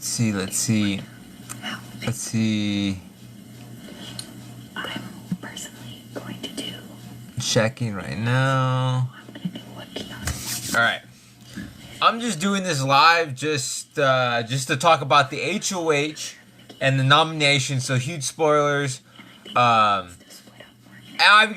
Let's see. I'm personally going to do. Checking right now. I'm gonna do what Keanu. All right. I'm just doing this live just to talk about the HOH and the nomination. So huge spoilers. Because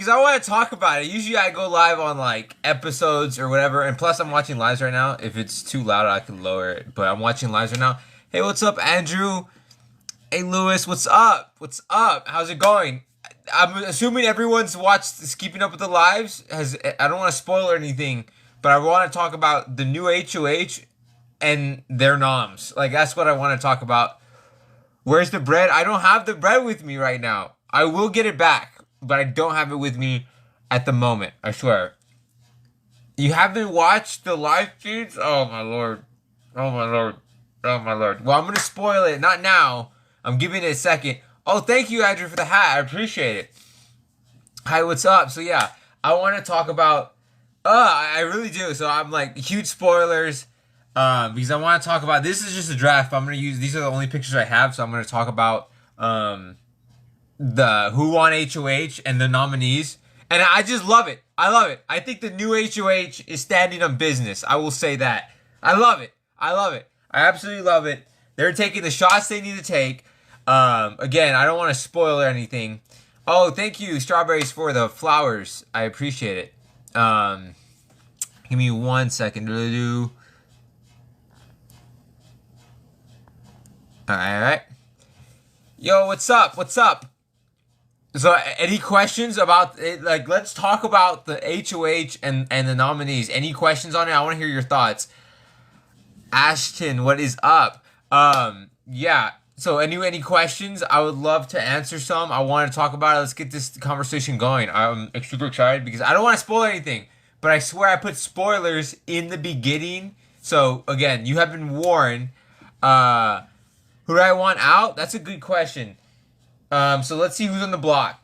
I want to talk about it. Usually I go live on like episodes or whatever, and plus I'm watching lives right now. If it's too loud, I can lower it. But I'm watching lives right now. Hey, what's up, Andrew? Hey, Lewis, what's up? What's up? How's it going? I'm assuming everyone's watched Keeping Up with the Lives. I don't want to spoil anything, but I want to talk about the new HOH and their noms. Like that's what I want to talk about. Where's the bread? I don't have the bread with me right now. I will get it back, but I don't have it with me at the moment. I swear. You haven't watched the live feeds? Oh my lord. Oh my lord. Oh my lord. Well, I'm gonna spoil it. Not now. I'm giving it a second. Oh, thank you, Adrian, for the hat. I appreciate it. Hi, what's up? So yeah, I want to talk about. I really do. So I'm like huge spoilers. Because I want to talk about. This is just a draft. But I'm gonna use. These are the only pictures I have. So I'm gonna talk about the who won HOH and the nominees. And I just love it. I love it. I think the new HOH is standing on business. I will say that. I love it. I love it. I absolutely love it. They're taking the shots they need to take. Again, I don't want to spoil anything. Oh, thank you, Strawberries, for the flowers. I appreciate it. Give me 1 second. All right. Yo, what's up? What's up? So, any questions about it? Like, let's talk about the HOH and the nominees. Any questions on it? I want to hear your thoughts. Ashton, what is up? Yeah. So, any questions? I would love to answer some. I want to talk about it. Let's get this conversation going. I'm super excited because I don't want to spoil anything, but I swear I put spoilers in the beginning. So, again, you have been warned. Who do I want out? That's a good question. So let's see who's on the block.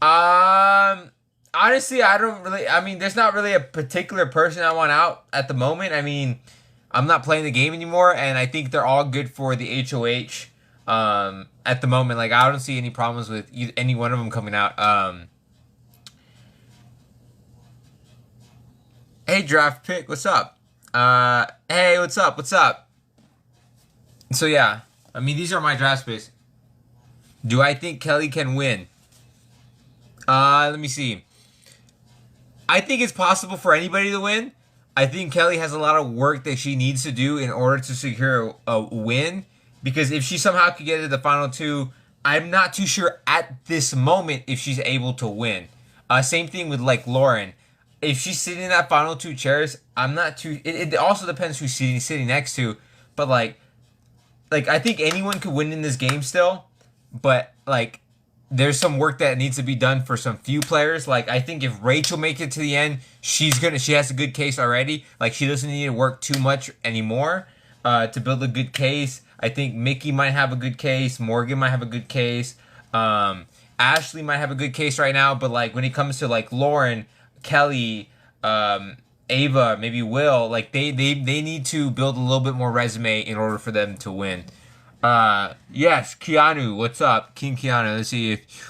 Honestly, I mean, there's not really a particular person I want out at the moment. I mean, I'm not playing the game anymore, and I think they're all good for the HOH. At the moment, like I don't see any problems with any one of them coming out. Hey, draft pick, what's up? Hey, what's up? What's up? So yeah, I mean, these are my draft picks. Do I think Kelly can win? Let me see. I think it's possible for anybody to win. I think Kelly has a lot of work that she needs to do in order to secure a win. Because if she somehow could get to the final two, I'm not too sure at this moment if she's able to win. Same thing with like Lauren. If she's sitting in that final two chairs, I'm not too. It also depends who's sitting next to. But like I think anyone could win in this game still, but like there's some work that needs to be done for some few players. Like I think if Rachel makes it to the end, she has a good case already. Like she doesn't need to work too much anymore to build a good case. I think Mickey might have a good case. Morgan might have a good case. Ashley might have a good case right now. But like when it comes to like Lauren, Kelly, Ava, maybe Will, like they need to build a little bit more resume in order for them to win. Yes, Keanu, what's up? King Keanu, let's see if...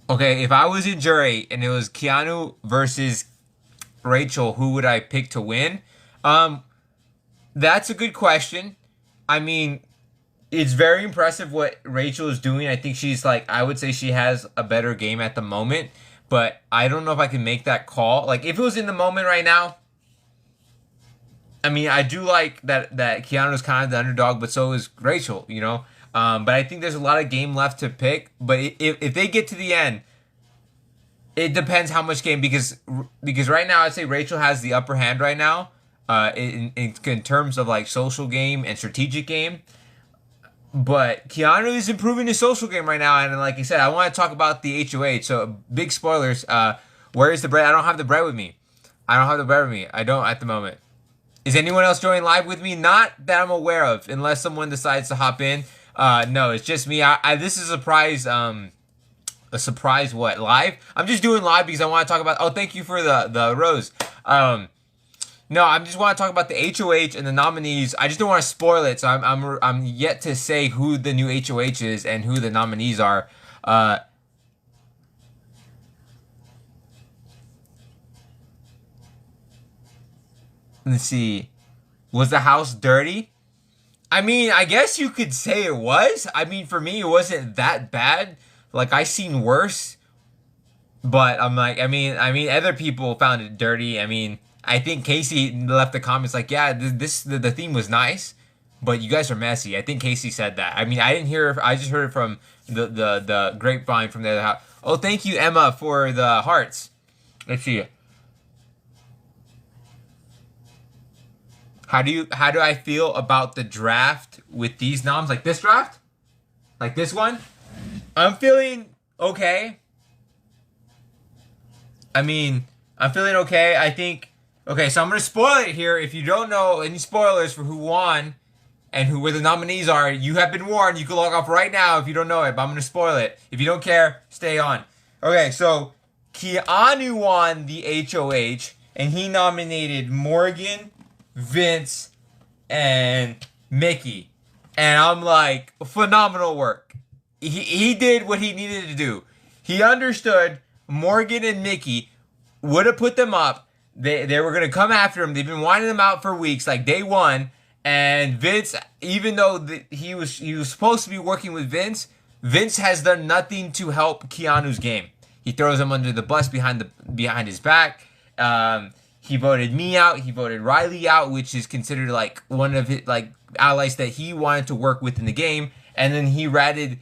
Okay, if I was in jury and it was Keanu versus Rachel, who would I pick to win? That's a good question. I mean, it's very impressive what Rachel is doing. I think she's like, I would say she has a better game at the moment. But I don't know if I can make that call. Like, if it was in the moment right now, I mean, I do like that Keanu's kind of the underdog, but so is Rachel, you know? But I think there's a lot of game left to pick. But if they get to the end, it depends how much game, because right now I'd say Rachel has the upper hand right now in terms of, like, social game and strategic game. But Keanu is improving his social game right now, and like I said, I want to talk about the HOH. So big spoilers. Where is the bread? I don't have the bread with me. I don't at the moment. Is anyone else joining live with me? Not that I'm aware of, unless someone decides to hop in. No, it's just me. This is a surprise. A surprise what? Live? I'm just doing live because I want to talk about. Oh, thank you for the rose. No, I just want to talk about the HOH and the nominees. I just don't want to spoil it, so I'm yet to say who the new HOH is and who the nominees are. Let's see. Was the house dirty? I mean, I guess you could say it was. I mean, for me, it wasn't that bad. Like, I seen worse. But I'm like, other people found it dirty. I mean, I think Casey left the comments like, yeah, the theme was nice, but you guys are messy. I think Casey said that. I mean, I didn't hear. I just heard it from the grapevine from the other house. Oh, thank you, Emma, for the hearts. Let's see. How do I feel about the draft with these noms? Like this draft, like this one. I'm feeling okay. I mean, I'm feeling okay. I think, okay, so I'm going to spoil it here. If you don't know any spoilers for who won and where the nominees are, you have been warned. You can log off right now if you don't know it, but I'm going to spoil it. If you don't care, stay on. Okay, so Keanu won the HOH, and he nominated Morgan, Vince, and Mickey. And I'm like, phenomenal work. He did what he needed to do. He understood Morgan and Mickey would have put them up. They were going to come after him. They've been wanting them out for weeks, like day one. And Vince, even though he was supposed to be working with Vince, Vince has done nothing to help Keanu's game. He throws him under the bus behind his back. He voted me out. He voted Riley out, which is considered like one of his like allies that he wanted to work with in the game. And then he ratted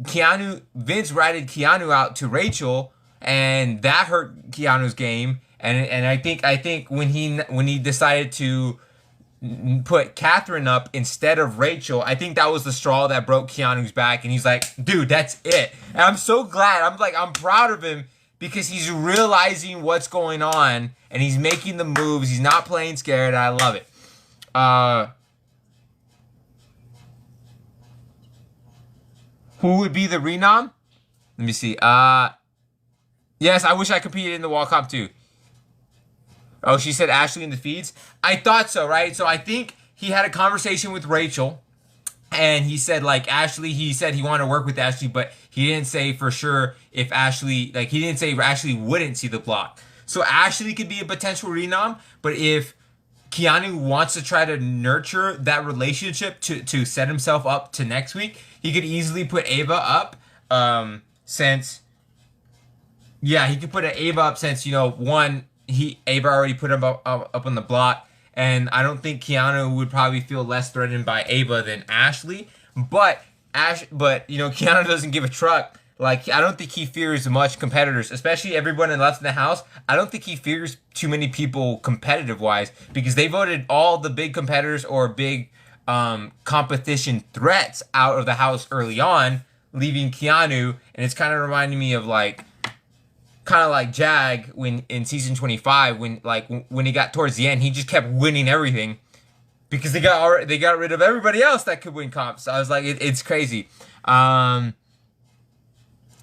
Keanu. Vince ratted Keanu out to Rachel, and that hurt Keanu's game. And I think when he decided to put Catherine up instead of Rachel, I think that was the straw that broke Keanu's back. And he's like, dude, that's it. And I'm so glad. I'm proud of him because he's realizing what's going on and he's making the moves. He's not playing scared. I love it. Who would be the renom? Let me see. Yes, I wish I competed in the wall comp too. Oh, she said Ashley in the feeds. I thought so, right? So I think he had a conversation with Rachel, and he said like Ashley. He said he wanted to work with Ashley, but he didn't say for sure if Ashley he didn't say Ashley wouldn't see the block. So Ashley could be a potential renom, but if Keanu wants to try to nurture that relationship to set himself up to next week, he could easily put Ava up. He could put Ava up since Ava already put him up on the block, and I don't think Keanu would probably feel less threatened by Ava than Ashley. But Keanu doesn't give a truck. Like, I don't think he fears much competitors, especially everyone left in the house. I don't think he fears too many people competitive-wise because they voted all the big competitors or big competition threats out of the house early on, leaving Keanu. And it's kind of reminding me of like Jag when in season 25 when he got towards the end, he just kept winning everything because they got rid of everybody else that could win comps. So I was like, it's crazy.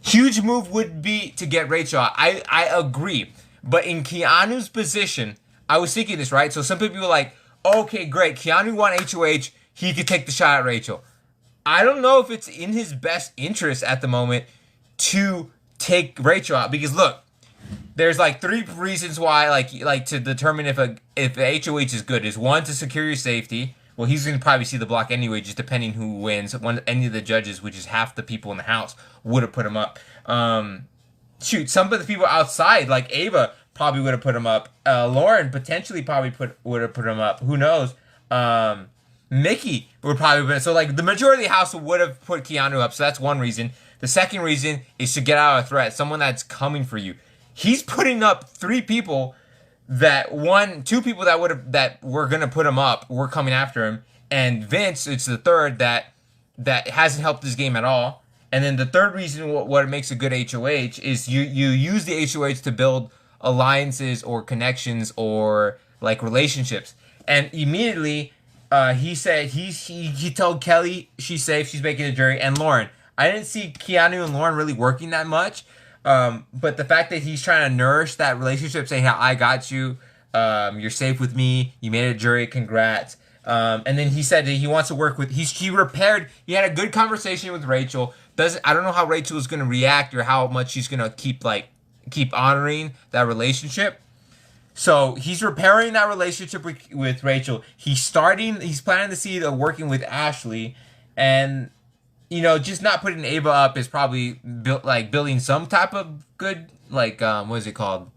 Huge move would be to get Rachel. I agree. But in Keanu's position, I was thinking this, right? So some people were like, okay, great. Keanu won HOH. He could take the shot at Rachel. I don't know if it's in his best interest at the moment to take Rachel out. Because look, there's like 3 reasons why, like to determine if the HOH is good. Is one, to secure your safety. Well, he's going to probably see the block anyway, just depending who wins. Any of the judges, which is half the people in the house, would have put him up. Some of the people outside, like Ava, probably would have put him up. Lauren potentially probably would have put him up. Who knows? Mickey would probably put. So like the majority of the house would have put Keanu up. So that's one reason. The second reason is to get out of a threat. Someone that's coming for you. He's putting up 3 people. 2 people that were gonna put him up were coming after him, and Vince, it's the third that hasn't helped his game at all. And then the third reason what makes a good HOH is you use the HOH to build alliances or connections or like relationships. And immediately he said he told Kelly she's safe, she's making a jury, and Lauren. I didn't see Keanu and Lauren really working that much. But the fact that he's trying to nourish that relationship, saying, "Hey, I got you," You're safe with me. You made a jury. Congrats. And then he said that he wants to work with. He repaired. He had a good conversation with Rachel. I don't know how Rachel is gonna react or how much she's gonna keep honoring that relationship. So he's repairing that relationship with Rachel. He's planning to see the working with Ashley, and just not putting Ava up is probably building some type of good what is it called?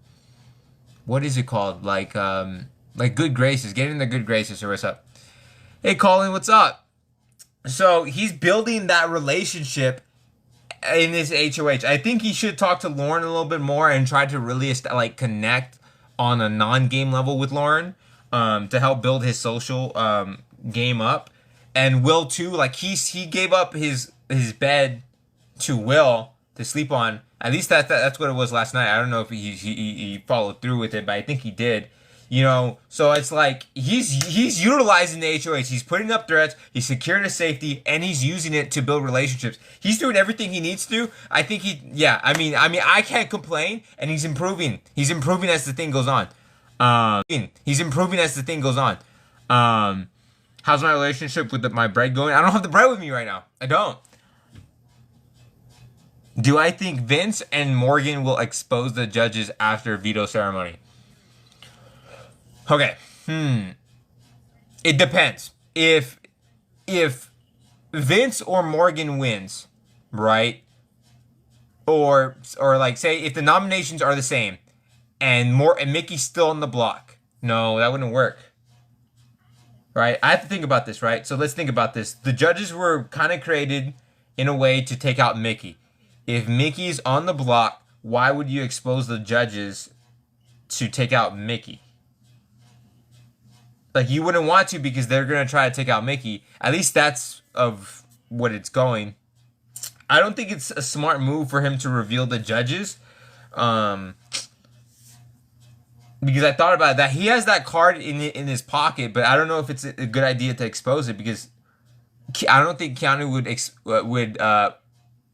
What is it called? Like good graces, getting the good graces or what's up? Hey Colin, what's up? So he's building that relationship in this HOH. I think he should talk to Lauren a little bit more and try to really connect on a non-game level with Lauren to help build his social game up. And Will too, he gave up his bed to Will to sleep on. At least that's what it was last night. I don't know if he followed through with it, but I think he did. So it's like he's utilizing the HOH. He's putting up threats. He's securing his safety, and he's using it to build relationships. He's doing everything he needs to. I think I can't complain, and he's improving. He's improving as the thing goes on. How's my relationship with my bread going? I don't have the bread with me right now. I don't. Do I think Vince and Morgan will expose the judges after veto ceremony? Okay. It depends. If Vince or Morgan wins, right? Or say if the nominations are the same and Mickey's still on the block. No, that wouldn't work. Right? I have to think about this, right? So let's think about this. The judges were kind of created in a way to take out Mickey. If Mickey's on the block, why would you expose the judges to take out Mickey? You wouldn't want to because they're going to try to take out Mickey. At least that's of what it's going. I don't think it's a smart move for him to reveal the judges. Because I thought about that. He has that card in his pocket, but I don't know if it's a good idea to expose it because I don't think Keanu would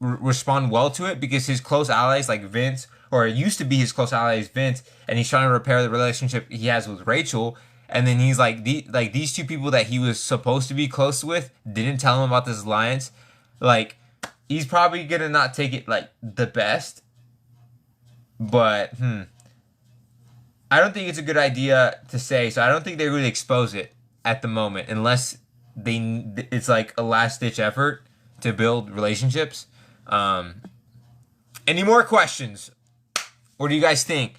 respond well to it because his close allies like Vince, or it used to be his close allies Vince, and he's trying to repair the relationship he has with Rachel. And then he's these two people that he was supposed to be close with didn't tell him about this alliance. He's probably gonna not take it the best. But I don't think it's a good idea to say. So I don't think they would expose it at the moment unless it's a last ditch effort to build relationships. Any more questions? What do you guys think?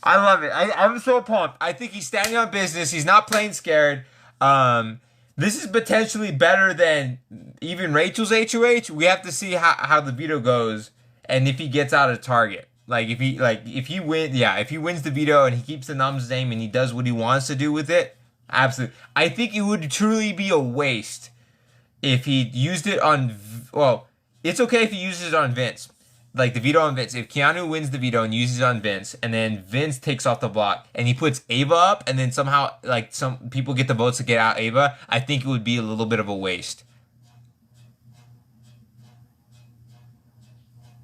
I love it. I'm so pumped. I think he's standing on business. He's not playing scared. This is potentially better than even Rachel's HOH. We have to see how the veto goes and if he gets out of target. If he wins the veto and he keeps the nom's name and he does what he wants to do with it, absolutely. I think it would truly be a waste if he used it on. Well, it's okay if he uses it on Vince. The veto on Vince. If Keanu wins the veto and uses it on Vince, and then Vince takes off the block, and he puts Ava up, and then somehow, some people get the votes to get out Ava, I think it would be a little bit of a waste.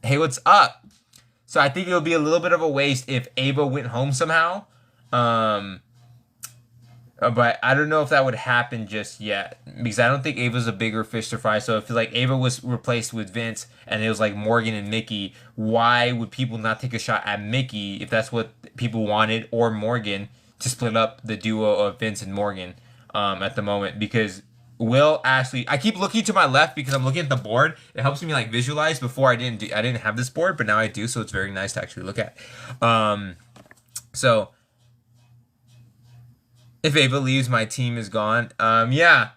Hey, what's up? So I think it would be a little bit of a waste if Ava went home somehow. But I don't know if that would happen just yet because I don't think Ava's a bigger fish to fry. So if Ava was replaced with Vince and it was Morgan and Mickey, why would people not take a shot at Mickey if that's what people wanted, or Morgan, to split up the duo of Vince and Morgan at the moment? Because Will, Ashley, I keep looking to my left because I'm looking at the board. It helps me visualize. Before I didn't have this board, but now I do, so it's very nice to actually look at. So if Ava leaves, my team is gone. Yeah.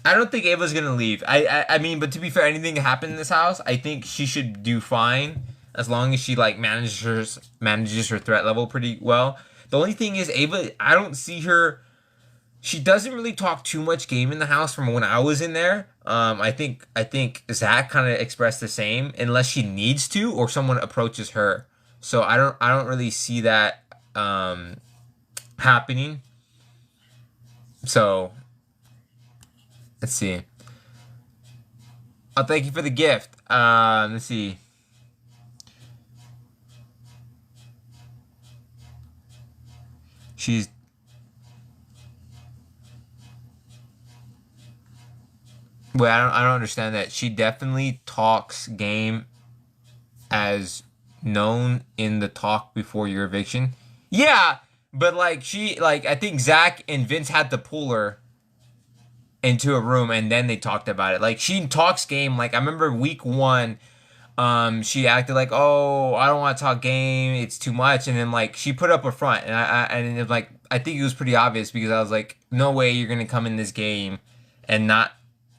I don't think Ava's gonna leave. I mean, but to be fair, anything can happen in this house. I think she should do fine as long as she manages her threat level pretty well. The only thing is Ava, I don't see her. She doesn't really talk too much game in the house from when I was in there. I think Zach kind of expressed the same, unless she needs to or someone approaches her. So I don't really see that happening. So let's see. Oh, thank you for the gift. Let's see. She's Wait, I don't understand that. She definitely talks game as known in the talk before your eviction. Yeah, but like I think Zach and Vince had to pull her into a room and then they talked about it. Like she talks game. Like I remember week 1, she acted like, oh, I don't want to talk game. It's too much. And then like she put up a front, and and it was like I think it was pretty obvious because I was like, no way you're gonna come in this game and not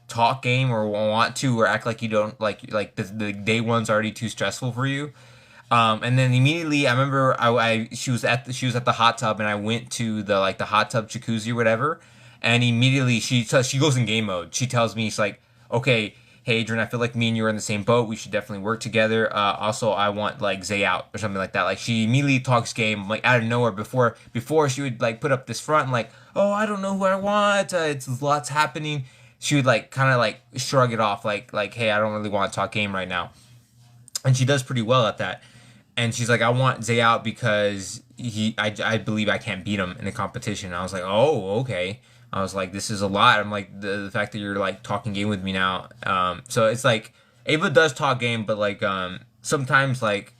talk game or want to or act like you don't like the day one's already too stressful for you. And then immediately I remember she was at the hot tub and I went to the hot tub jacuzzi or whatever, and immediately she goes in game mode. She tells me, she's like, okay, hey Adrian, I feel like me and you are in the same boat. We should definitely work together. Also I want like Zay out or something like that. Like she immediately talks game like out of nowhere. Before she would like put up this front and like, oh, I don't know who I want. It's lots happening. She would like kind of like shrug it off like hey, I don't really want to talk game right now. And she does pretty well at that. And she's like, I want Zay out because I believe I can't beat him in a competition. And I was like, oh, okay. I was like, this is a lot. I'm like, the fact that you're like talking game with me now. So it's like Ava does talk game, but like sometimes like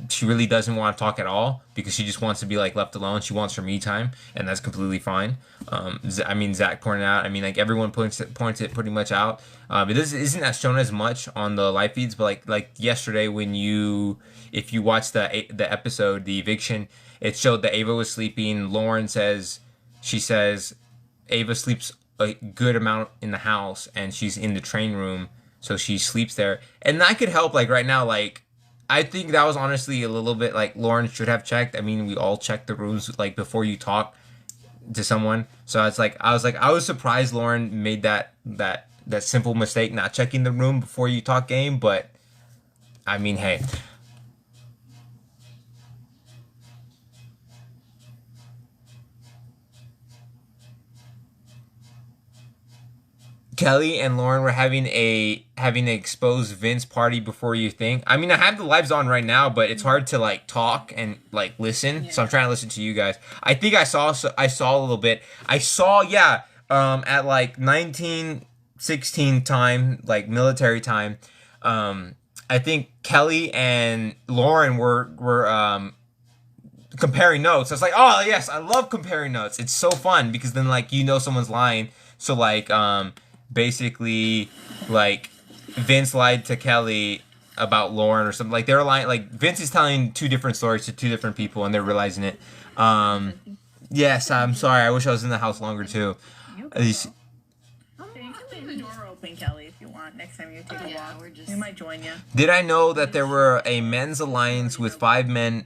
she really doesn't want to talk at all because she just wants to be like left alone. She wants her me time, and that's completely fine. I mean, Zach pointed out. I mean, like everyone points it pretty much out. It isn't that shown as much on the live feeds, but like yesterday when if you watch the episode, the eviction, it showed that Ava was sleeping. Lauren says Ava sleeps a good amount in the house, and she's in the train room, so she sleeps there, and that could help. Like right now, like. I think that was honestly a little bit like Lauren should have checked. I mean, we all check the rooms like before you talk to someone. So it's like I was surprised Lauren made that simple mistake, not checking the room before you talk game. But I mean, hey. Kelly and Lauren were having an exposed Vince party before you think. I mean, I have the lives on right now, but it's hard to like talk and like listen. Yeah. So I'm trying to listen to you guys. I think I saw a little bit. I saw at like 1916 time, like military time. I think Kelly and Lauren were comparing notes. I was like, oh yes, I love comparing notes. It's so fun because then like someone's lying. So like basically like Vince lied to Kelly about Lauren or something. Like they're lying. Like Vince is telling 2 different stories to 2 different people, and they're realizing it. Yes, I'm sorry. I wish I was in the house longer too. At least. You can leave the door open, Kelly, if you want. Next time you take a walk, we might join you. Did I know that there were a men's alliance with 5 men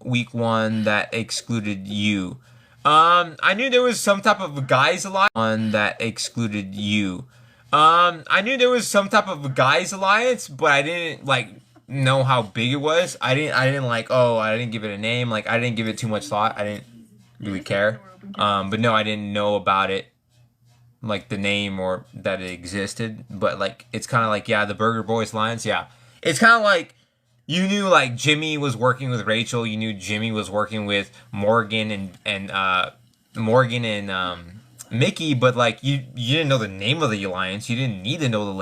week 1 that excluded you? I knew there was some type of guys alliance that excluded you. I knew there was some type of guys alliance, but I didn't like know how big it was. I didn't give it a name. Like I didn't give it too much thought. I didn't really care. But no, I didn't know about it, like the name or that it existed. But like it's kind of like the Burger Boys alliance. Yeah, it's kind of like. You knew like Jimmy was working with Rachel. You knew Jimmy was working with Morgan and Mickey, but like you didn't know the name of the alliance. You didn't need to know the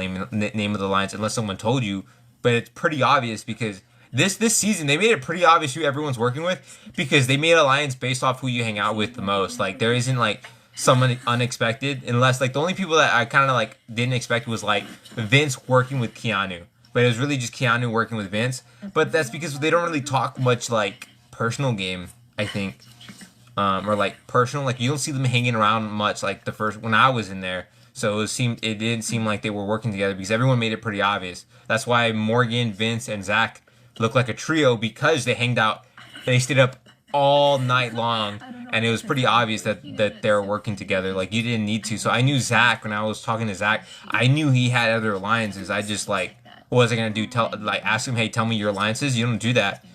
name of the alliance unless someone told you. But it's pretty obvious because this season they made it pretty obvious who everyone's working with because they made an alliance based off who you hang out with the most. Like there isn't like someone unexpected unless like the only people that I kind of like didn't expect was like Vince working with Keanu. But it was really just Keanu working with Vince. But that's because they don't really talk much like personal game, I think. Or like personal, like you don't see them hanging around much like the first when I was in there. So it didn't seem like they were working together because everyone made it pretty obvious. That's why Morgan, Vince, and Zach look like a trio because they hanged out. They stayed up all night long, and it was pretty obvious that they were working together. Like you didn't need to. So I knew Zach when I was talking to Zach. I knew he had other alliances. I just like. What was I gonna do? Ask him, hey, tell me your alliances. You don't do that.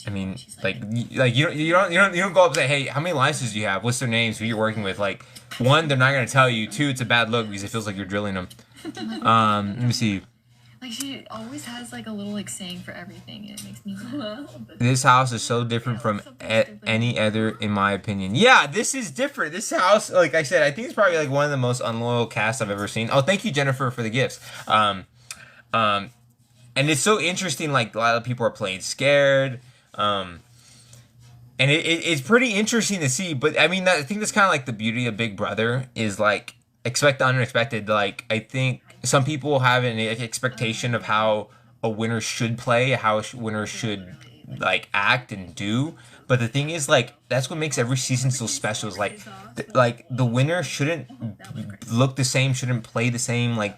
I mean, you don't go up and say, hey, how many alliances do you have? What's their names? Who you're working with? Like, 1, they're not gonna tell you. 2, it's a bad look because it feels like you're drilling them. Let me see. Like, she always has, like, a little, like, saying for everything, and it makes me laugh. This house is so different from any other, in my opinion. Yeah, this is different. This house, like I said, I think it's probably, like, one of the most unloyal casts I've ever seen. Oh, thank you, Jennifer, for the gifts. And it's so interesting, like, a lot of people are playing scared. And it's pretty interesting to see. But, I mean, I think that's kind of, like, the beauty of Big Brother is, like, expect the unexpected. Like, I think some people have an expectation of how a winner should play, how a winner should, like, act and do. But the thing is, like, that's what makes every season so special. Is like the winner shouldn't look the same, shouldn't play the same. Like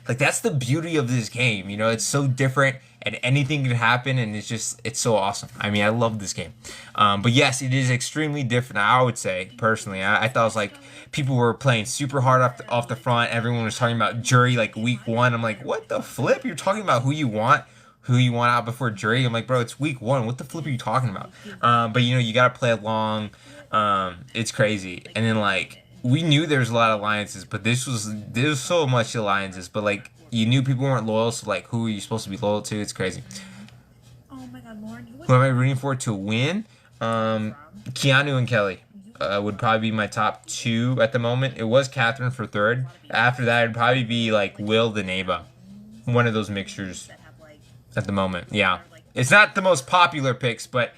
that's the beauty of this game. You know, it's so different, and anything can happen, and it's so awesome. I mean, I love this game. But yes, it is extremely different. I would say personally, I thought it was like people were playing super hard off the front. Everyone was talking about jury like week 1. I'm like, what the flip? You're talking about who you want out before jury. I'm like, bro, it's week 1. What the flip are you talking about? But you know, you gotta play along. It's crazy. And then like we knew there was a lot of alliances, but there's so much alliances. But like you knew people weren't loyal, so like who are you supposed to be loyal to? It's crazy. Oh my God, Lauren. Who am I rooting for to win? Keanu and Kelly. Would probably be my top 2 at the moment. It was Catherine for 3rd. After that, it'd probably be like Will the Neva. One of those mixtures at the moment. Yeah. It's not the most popular picks, but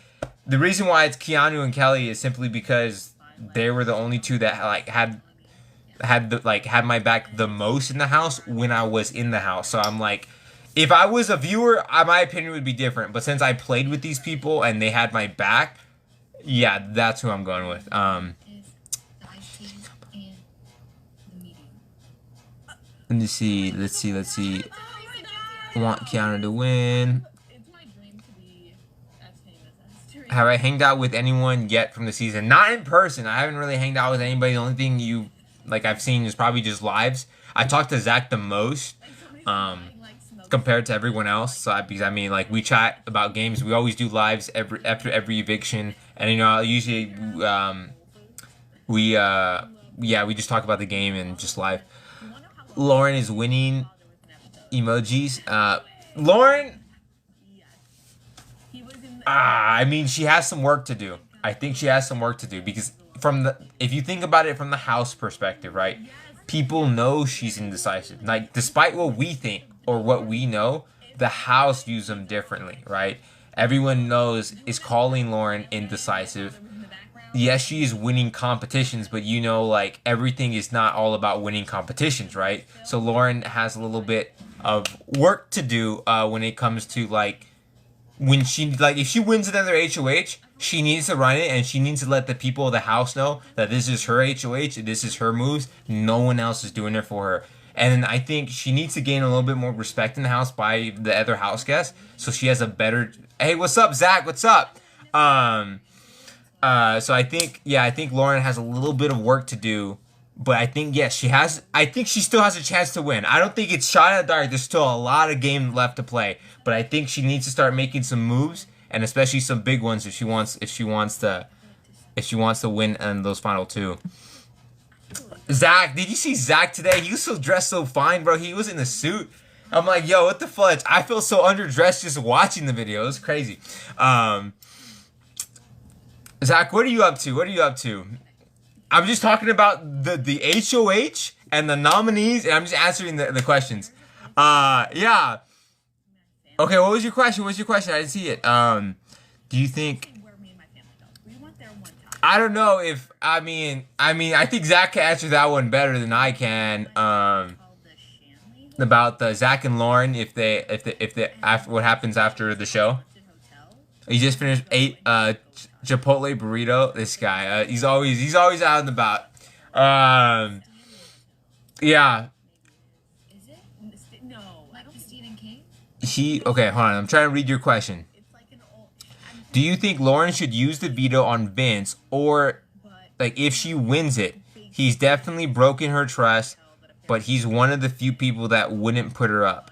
the reason why it's Keanu and Kelly is simply because they were the only 2 that like had my back the most in the house when I was in the house. So I'm like, if I was a viewer, my opinion would be different. But since I played with these people and they had my back, yeah, that's who I'm going with. Let me see. Let's see. I want Keanu to win. Have I hanged out with anyone yet from the season? Not in person. I haven't really hanged out with anybody. The only thing I've seen is probably just lives. I talked to Zach the most. Compared to everyone else, so because I mean, like we chat about games. We always do lives after every eviction, and you know, usually we just talk about the game and just live. Lauren is winning emojis. Lauren, I mean, she has some work to do. I think she has some work to do because if you think about it from the house perspective, right? People know she's indecisive. Like, despite what we think or what we know, the house views them differently, right? Everyone is calling Lauren indecisive. Yes, she is winning competitions, but you know, like, everything is not all about winning competitions, right? So Lauren has a little bit of work to do when it comes to, like, when she, like, if she wins another HOH, she needs to run it, and she needs to let the people of the house know that this is her HOH, this is her moves, no one else is doing it for her. And I think she needs to gain a little bit more respect in the house by the other house guests, so she has a better... Hey, what's up, Zach? What's up? So I think Lauren has a little bit of work to do, but I think, yes, she has... I think she still has a chance to win. I don't think it's shot in the dark. There's still a lot of game left to play, but I think she needs to start making some moves, and especially some big ones if she wants to win in those final 2. Zach, did you see Zach today? He was so dressed so fine, bro. He was in a suit. I'm like, yo, what the fudge? I feel so underdressed just watching the video. It was crazy. Zach, what are you up to? I'm just talking about the HOH and the nominees, and I'm just answering the questions. Yeah. Okay, what was your question? I didn't see it. Do you think... I don't know if I think Zach can answer that one better than I can. About the Zach and Lauren if they after what happens after the show. He just finished 8 Chipotle burrito. This guy, he's always out and about. Yeah. Is it? No, like the Stephen King. Okay, hold on. I'm trying to read your question. Do you think Lauren should use the veto on Vince, or like if she wins it, he's definitely broken her trust, but he's one of the few people that wouldn't put her up?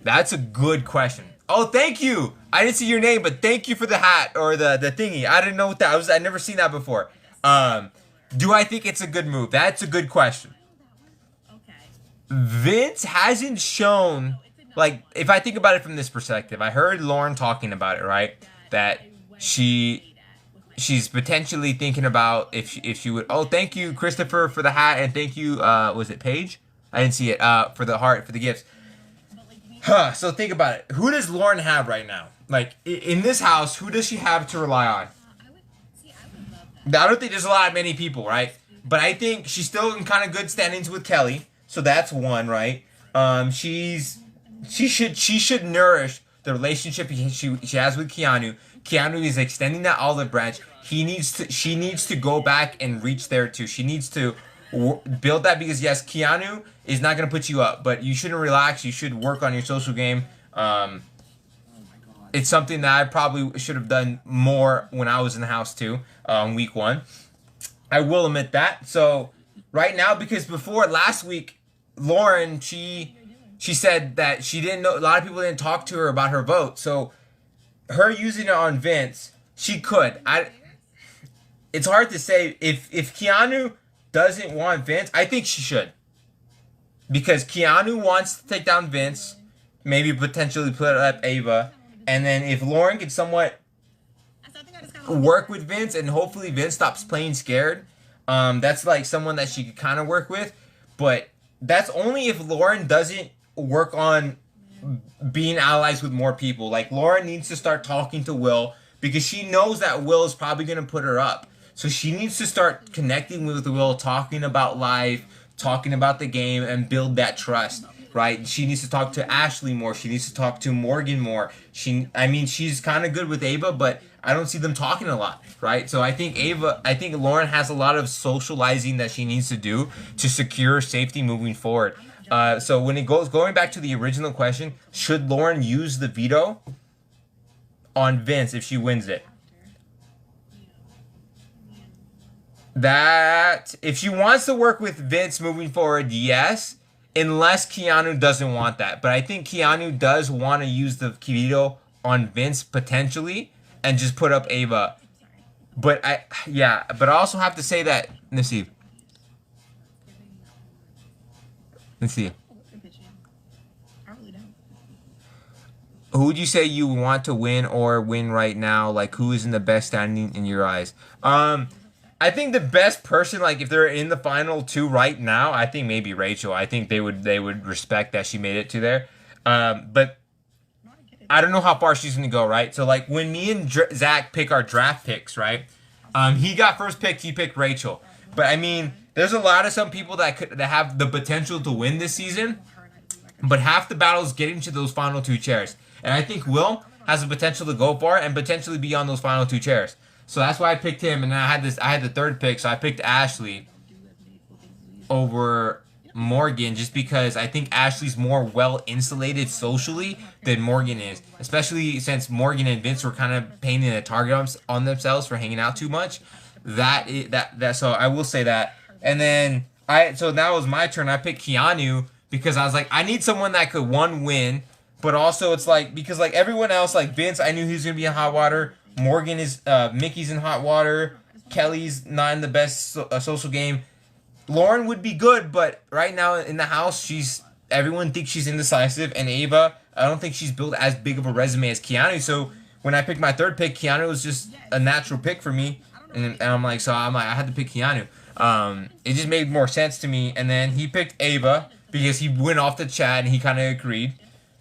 That's a good question. Oh, thank you. I didn't see your name, but thank you for the hat or the thingy. I didn't know what that was. I'd never seen that before. Do I think it's a good move? That's a good question. Vince hasn't shown like if I think about it from this perspective, I heard Lauren talking about it, right? That she's potentially thinking about if she would. Oh, thank you, Christopher, for the hat, and thank you. Was it Paige? I didn't see it. For the heart, for the gifts. Huh. So think about it. Who does Lauren have right now? Like in this house, who does she have to rely on? I don't think there's many people, right? But I think she's still in kind of good standings with Kelly, so that's one, right? She should nourish the relationship she has with Keanu. Keanu is extending that olive branch. She needs to go back and reach there too. She needs to build that because yes, Keanu is not gonna put you up, but you shouldn't relax. You should work on your social game. It's something that I probably should have done more when I was in the house too, week 1. I will admit that. So right now, because before last week, Lauren, she said that she didn't know, a lot of people didn't talk to her about her vote. So her using it on Vince, she could. It's hard to say if Keanu doesn't want Vince, I think she should. Because Keanu wants to take down Vince, maybe potentially put up Ava. And then if Lauren could somewhat work with Vince and hopefully Vince stops playing scared, that's like someone that she could kind of work with. But that's only if Lauren doesn't work on being allies with more people. Like Lauren needs to start talking to Will because she knows that Will is probably going to put her up. So she needs to start connecting with Will, talking about life, talking about the game, and build that trust. Right? She needs to talk to Ashley more. She needs to talk to Morgan more. She's kind of good with Ava, but I don't see them talking a lot, right? So I think Lauren has a lot of socializing that she needs to do to secure safety moving forward. So when going back to the original question, should Lauren use the veto on Vince if she wins it? That if she wants to work with Vince moving forward, yes. Unless Keanu doesn't want that. But I think Keanu does want to use the veto on Vince potentially and just put up Ava. But I also have to say that, let's see. Who would you say you want to win or win right now? Like who is in the best standing in your eyes? I think the best person, like if they're in the final 2 right now, I think maybe Rachel. I think they would respect that she made it to there. But I don't know how far she's gonna go, right? So like when me and Zach pick our draft picks, right? He got first pick. He picked Rachel. But I mean, there's a lot of some people that have the potential to win this season, but half the battle is getting to those final 2 chairs. And I think Will has the potential to go far and potentially be on those final 2 chairs. So that's why I picked him, and then I had the 3rd pick, so I picked Ashley over Morgan just because I think Ashley's more well insulated socially than Morgan is, especially since Morgan and Vince were kind of painting a target on themselves for hanging out too much. So I will say that. And then so now it was my turn. I picked Keanu because I was like, I need someone that could win, but also it's like because like everyone else, like Vince, I knew he was gonna be in hot water. Morgan is Mickey's in hot water. Kelly's not in the best social game. Lauren would be good, but right now in the house, everyone thinks she's indecisive. And Ava, I don't think she's built as big of a resume as Keanu. So when I picked my 3rd pick, Keanu was just a natural pick for me. And I'm like, I had to pick Keanu. It just made more sense to me. And then he picked Ava because he went off the chat and he kind of agreed.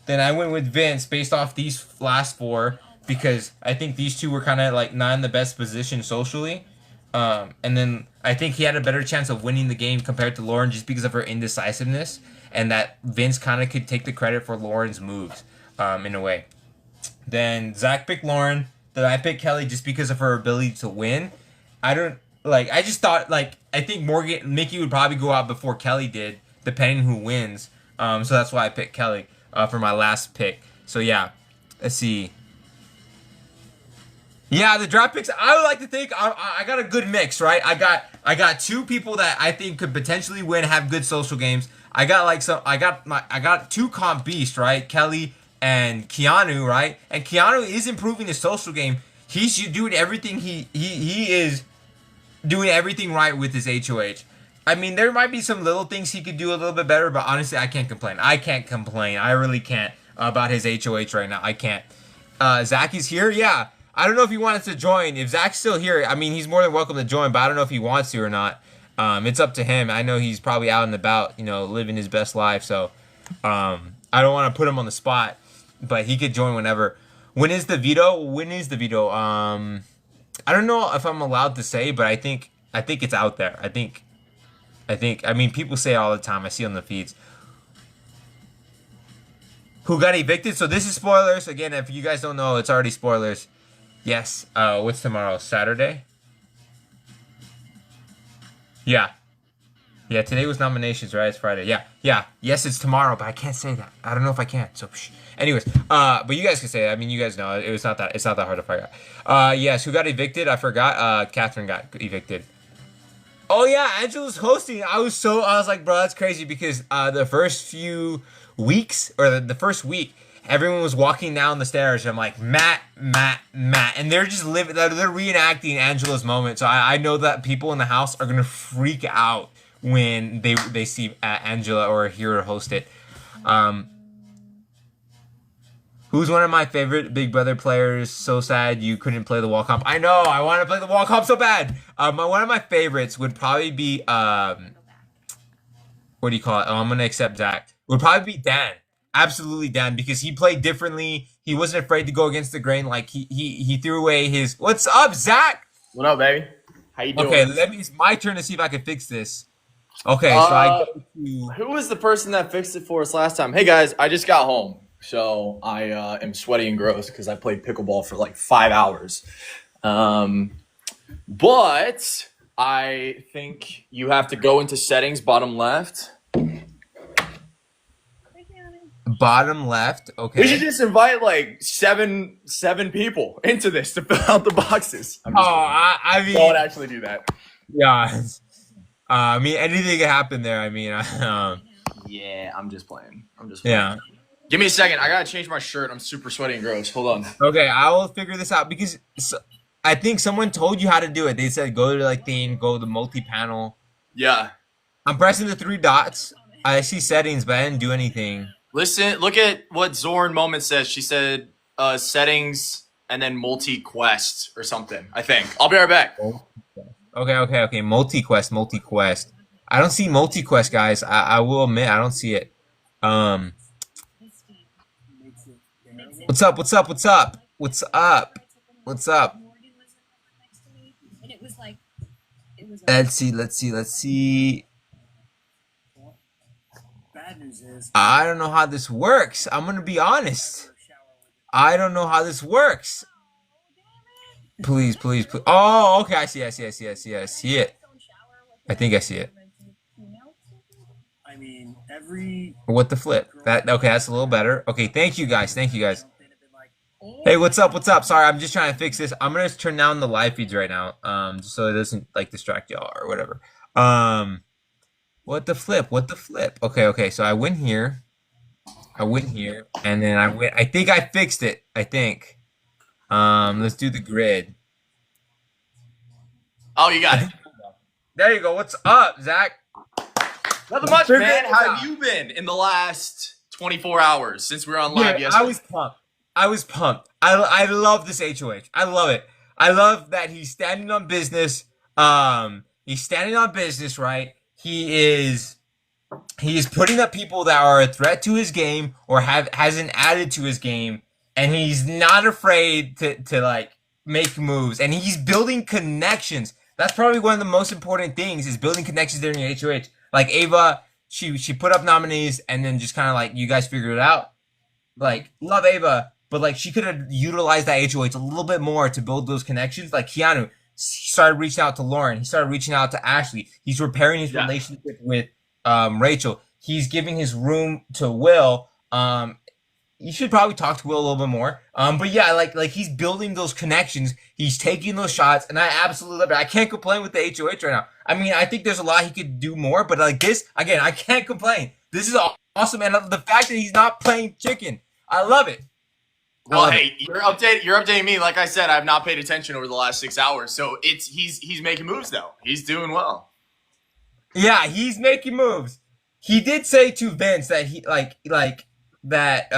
Then I went with Vince based off these last 4. Because I think these 2 were kind of like not in the best position socially. And then I think he had a better chance of winning the game compared to Lauren just because of her indecisiveness. And that Vince kind of could take the credit for Lauren's moves in a way. Then Zach picked Lauren. Then I picked Kelly just because of her ability to win. I just thought I think Mickey would probably go out before Kelly did, depending who wins. So that's why I picked Kelly for my last pick. So yeah, let's see. Yeah, the draft picks, I would like to think I got a good mix, right? I got 2 people that I think could potentially win, have good social games. I got 2 comp beasts, right? Kelly and Keanu, right? And Keanu is improving his social game. He's doing everything he is doing everything right with his HOH. I mean, there might be some little things he could do a little bit better, but honestly, I can't complain. I really can't. about his HOH right now. I can't. Zach is here. Yeah. I don't know if he wanted to join. If Zach's still here, I mean, he's more than welcome to join, but I don't know if he wants to or not. It's up to him. I know he's probably out and about, living his best life. So I don't want to put him on the spot, but he could join whenever. When is the veto? I don't know if I'm allowed to say, but I think it's out there. I mean, people say it all the time. I see on the feeds. Who got evicted? So this is spoilers. Again, if you guys don't know, it's already spoilers. Yes. What's tomorrow? Saturday? Yeah. Yeah, today was nominations, right? It's Friday. Yeah. Yes, it's tomorrow, but I can't say that. I don't know if I can. So, anyways, but you guys can say it. I mean, you guys know it's not that hard to figure out. Yes, who got evicted? I forgot. Catherine got evicted. Oh yeah, Angela's hosting. I was like, bro, that's crazy because the first few weeks or the first week, everyone was walking down the stairs. And I'm like, Matt, and they're just living. They're reenacting Angela's moment. So I know that people in the house are gonna freak out when they see Angela or hear her host it. Who's one of my favorite Big Brother players? So sad you couldn't play the wall comp. I know, I want to play the wall comp so bad. One of my favorites would probably be what do you call it? Oh, I'm gonna accept Zach. Would probably be Dan. Absolutely Dan, because he played differently. He wasn't afraid to go against the grain. Like he threw away his. What's up, Zach? What up, baby? How you doing? Okay, it's my turn to see if I can fix this. Okay, so I go to... Who was the person that fixed it for us last time? Hey guys, I just got home, so I am sweaty and gross because I played pickleball for like 5 hours. But I think you have to go into settings, bottom left. Bottom left. Okay. We should just invite like seven people into this to fill out the boxes. I mean, don't actually do that. Yeah. I mean, anything can happen there. I mean, yeah, I'm just playing. Yeah. Give me a second. I gotta change my shirt. I'm super sweaty and gross. Hold on. Okay, I will figure this out because I think someone told you how to do it. They said go to like theme, go to multi-panel. Yeah. I'm pressing the 3 dots. I see settings, but I didn't do anything. Listen, look at what Zorn Moment says. She said settings and then multi-quest or something, I think. I'll be right back. Okay. Multi-quest. I don't see multi-quest, guys. I will admit, I don't see it. What's up? Let's see. I don't know how this works. I'm gonna be honest. I don't know how this works. Please. Oh, okay. I see it. I think I see it. I mean, What the flip? Okay, that's a little better. Okay, thank you guys. Hey, what's up? Sorry, I'm just trying to fix this. I'm gonna turn down the live feeds right now, just so it doesn't like distract y'all or whatever. What the flip? Okay. So I went here, and then I went. I think I fixed it. I think. Let's do the grid. Oh, you got it. There you go. What's up, Zach? Nothing much, man. How have you been in the last 24 hours since we were on live yesterday? I was pumped. I love this HOH. I love it. I love that he's standing on business. He's standing on business, right? He is putting up people that are a threat to his game or hasn't added to his game, and he's not afraid to like make moves, and he's building connections. That's probably one of the most important things is building connections during your HOH. Like Ava, she put up nominees and then just kind of like you guys figured it out. Like love Ava, but like she could have utilized that HOH a little bit more to build those connections. Like Keanu, he started reaching out to Lauren. He started reaching out to Ashley. He's repairing his relationship with Rachel. He's giving his room to Will. You should probably talk to Will a little bit more. But yeah, like he's building those connections. He's taking those shots, and I absolutely love it. I can't complain with the HOH right now. I mean, I think there's a lot he could do more, but like this, again, I can't complain. This is awesome, and the fact that he's not playing chicken, I love it. Well, hey, you're updating me. Like I said, I've not paid attention over the last 6 hours, so he's making moves though. He's doing well. Yeah, he's making moves. He did say to Vince that he like that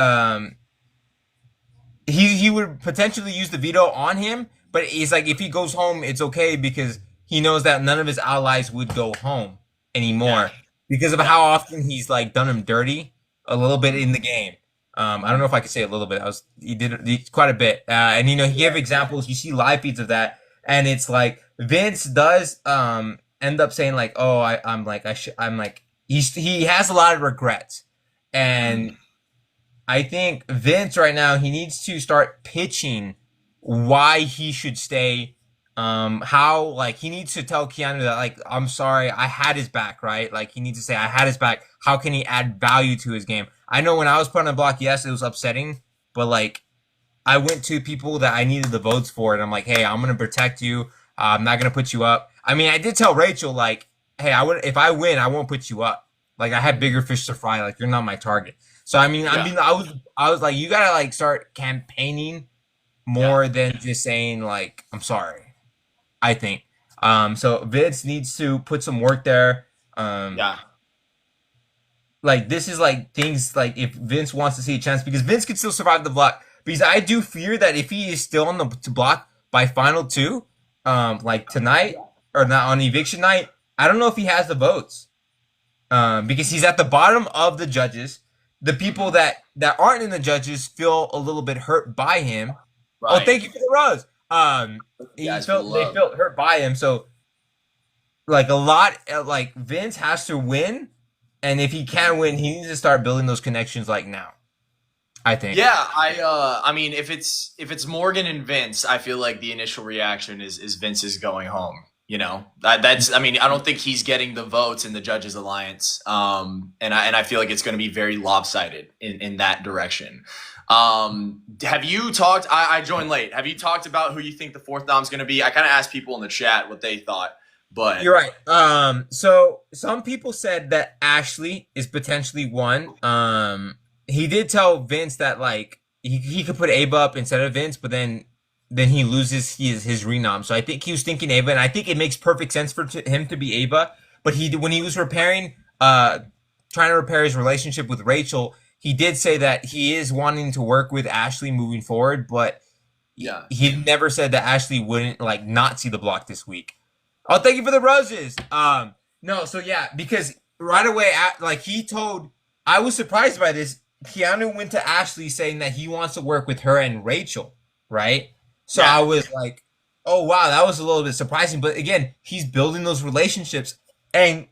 he would potentially use the veto on him, but it's like if he goes home, it's okay because he knows that none of his allies would go home anymore because of how often he's like done him dirty a little bit in the game. I don't know if I could say a little bit. He did quite a bit, and he gave examples. You see live feeds of that, and it's like Vince does end up saying like, "Oh, he has a lot of regrets," and I think Vince right now he needs to start pitching why he should stay. How like he needs to tell Keanu that like I'm sorry, I had his back, right? Like he needs to say I had his back. How can he add value to his game? I know when I was put on the block, yes, it was upsetting, but like I went to people that I needed the votes for, and I'm like, hey, I'm gonna protect you. I'm not gonna put you up. I mean, I did tell Rachel like, hey, if I win, I won't put you up. Like I have bigger fish to fry. Like you're not my target. So I mean, I was like, you gotta like start campaigning more than just saying like I'm sorry. I think. So Vince needs to put some work there. Like this is like things like if Vince wants to see a chance because Vince could still survive the block. Because I do fear that if he is still on the block by final 2, like tonight or not on eviction night, I don't know if he has the votes. Because he's at the bottom of the judges. The people that aren't in the judges feel a little bit hurt by him. Right. Oh, thank you for the rose. They felt hurt by him. So like a lot like Vince has to win. And if he can't win, he needs to start building those connections like now. I think. Yeah, I mean, if it's Morgan and Vince, I feel like the initial reaction is Vince is going home. You know, that's. I mean, I don't think he's getting the votes in the Judges Alliance. And I feel like it's going to be very lopsided in that direction. Have you talked? I joined late. Have you talked about who you think the 4th dom is going to be? I kind of asked people in the chat what they thought. But you're right. So some people said that Ashley is potentially one. He did tell Vince that like he could put Ava up instead of Vince, but then he loses his renom. So I think he was thinking Ava, and I think it makes perfect sense for him to be Ava. But when he was trying to repair his relationship with Rachel, he did say that he is wanting to work with Ashley moving forward. But he never said that Ashley wouldn't like not see the block this week. Oh, thank you for the roses. No, so yeah, because right away, I was surprised by this. Keanu went to Ashley saying that he wants to work with her and Rachel, right? So I was like, oh wow, that was a little bit surprising. But again, he's building those relationships. And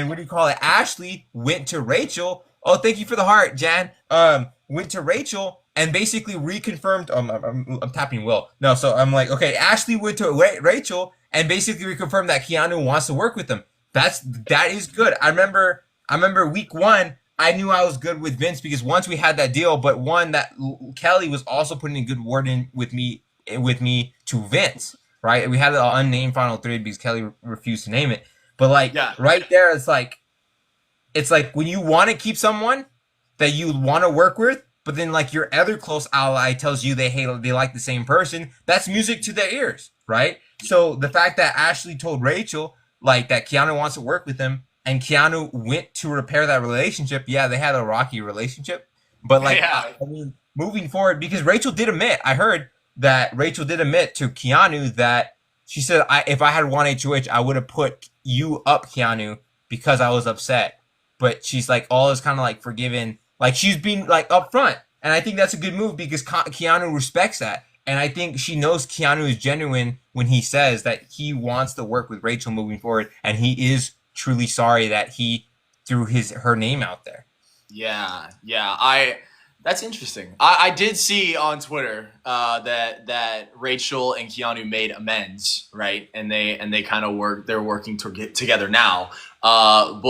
what do you call it? Ashley went to Rachel. Oh, thank you for the heart, Jan. Went to Rachel and basically reconfirmed. I'm tapping Will. No, so I'm like, okay, Ashley went to Rachel. And basically reconfirmed that Keanu wants to work with him. That is good. I remember week 1, I knew I was good with Vince because once we had that deal, but one that Kelly was also putting a good word in with me to Vince, right? We had an unnamed final 3 because Kelly refused to name it. But like right there, it's like when you want to keep someone that you want to work with, but then like your other close ally tells you they like the same person, that's music to their ears, right? So the fact that Ashley told Rachel like that Keanu wants to work with him and Keanu went to repair that relationship, they had a rocky relationship. But like I mean, moving forward, because Rachel did admit, I heard that Rachel did admit to Keanu that she said if I had won HOH, I would have put you up, Keanu, because I was upset. But she's like all is kind of like forgiven. Like she's being like upfront. And I think that's a good move because Keanu respects that. And I think she knows Keanu is genuine when he says that he wants to work with Rachel moving forward. And he is truly sorry that he threw her name out there. Yeah. That's interesting. I did see on Twitter that Rachel and Keanu made amends, right? And they kind of they're working to get together now. Hey,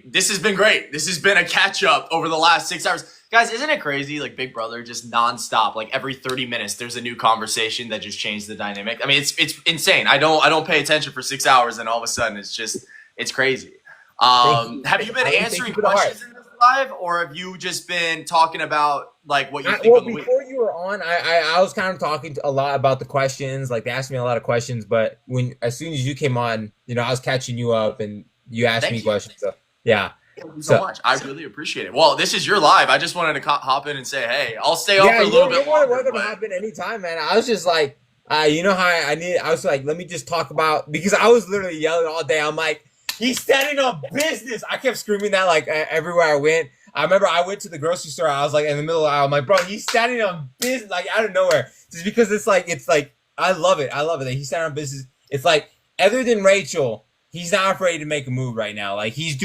this has been great. This has been a catch up over the last 6 hours. Guys, isn't it crazy? Like Big Brother, just nonstop. Like every 30 minutes, there's a new conversation that just changed the dynamic. I mean, it's insane. I don't pay attention for 6 hours, and all of a sudden, it's crazy. Have you been answering questions in this live, or have you just been talking about like what you think on the week? Before you were on, I was kind of talking a lot about the questions. Like they asked me a lot of questions, but as soon as you came on, I was catching you up, and you asked me questions. So yeah. Thank you so So much. I really appreciate it. Well, this is your live. I just wanted to hop in and say, hey, I'll stay on for a little bit you're longer. welcome to hop in anytime, man. I was just like, you know how I was like, let me just talk about, because I was literally yelling all day. I'm like, he's standing on business. I kept screaming that like everywhere I went. I remember I went to the grocery store. I was like in the middle of the aisle. I'm like, bro, he's standing on business, like out of nowhere. Just because it's like I love it. I love it that he's standing on business. It's like, other than Rachel, he's not afraid to make a move right now. Like he's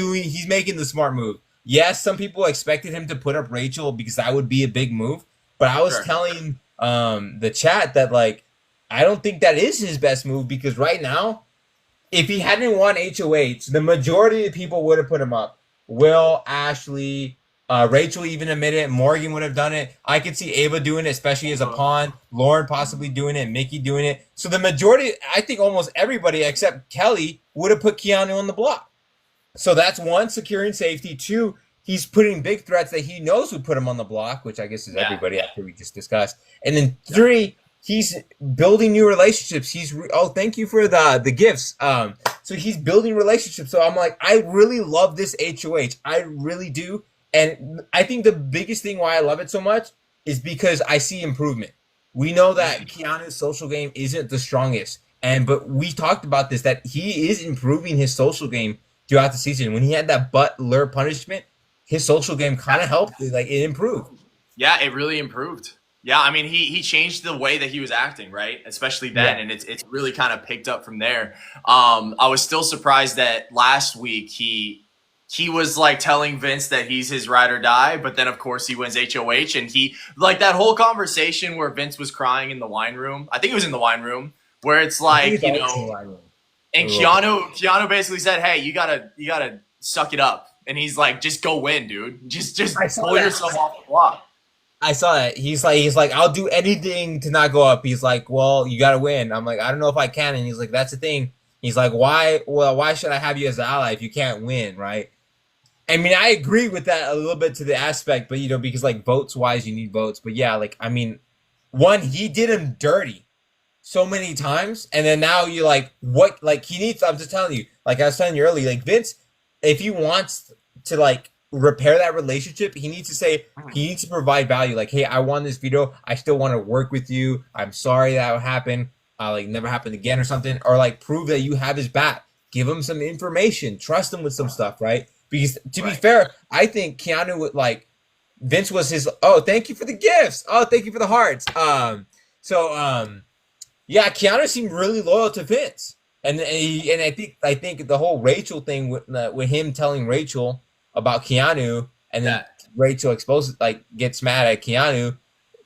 making the smart move. Yes, some people expected him to put up Rachel because that would be a big move. But I was telling the chat that like I don't think that is his best move, because right now, if he hadn't won HOH, the majority of people would have put him up. Will, Ashley, Rachel even admitted it. Morgan would have done it. I could see Ava doing it, especially as a pawn. Lauren possibly doing it. Mickey doing it. So the majority, I think almost everybody except Kelly would have put Keanu on the block. So that's one, securing safety. Two, he's putting big threats that he knows would put him on the block, which I guess is everybody after we just discussed. And then three, he's building new relationships. Thank you for the gifts. So he's building relationships. So I'm like, I really love this HOH. I really do. And I think the biggest thing why I love it so much is because I see improvement. We know that Keanu's social game isn't the strongest. But we talked about this, that he is improving his social game throughout the season. When he had that Butler punishment, his social game kind of helped. Like it improved. Yeah, it really improved. Yeah, I mean, he changed the way that he was acting, right? Especially then, and it's really kind of picked up from there. I was still surprised that last week he was like telling Vince that he's his ride or die, but then of course he wins HOH, and he like that whole conversation where Vince was crying in the wine room. I think it was in the wine room where it's like, you know, and Keanu basically said, "Hey, you gotta suck it up," and he's like, "Just go win, dude. Just pull yourself off the block." I saw that. He's like, I'll do anything to not go up. He's like, well, you gotta win. I'm like, I don't know if I can. And he's like, that's the thing. He's like, why should I have you as an ally if you can't win, right? I mean, I agree with that a little bit to the aspect, but you know, because like votes wise, you need votes. But yeah, like I mean, one, he did him dirty so many times, and then now you're like, what? Like he needs. I'm just telling you, like I was telling you earlier, like Vince, if he wants to like repair that relationship, he needs to provide value. Like, hey, I won this veto. I still want to work with you. I'm sorry that happened. Like never happened again or something. Or like prove that you have his back. Give him some information. Trust him with some stuff, right? Because to be fair, I think Keanu would like Vince was his. Oh, thank you for the gifts. Oh, thank you for the hearts. Yeah, Keanu seemed really loyal to Vince, and I think the whole Rachel thing with him telling Rachel about Keanu, and then Rachel gets mad at Keanu.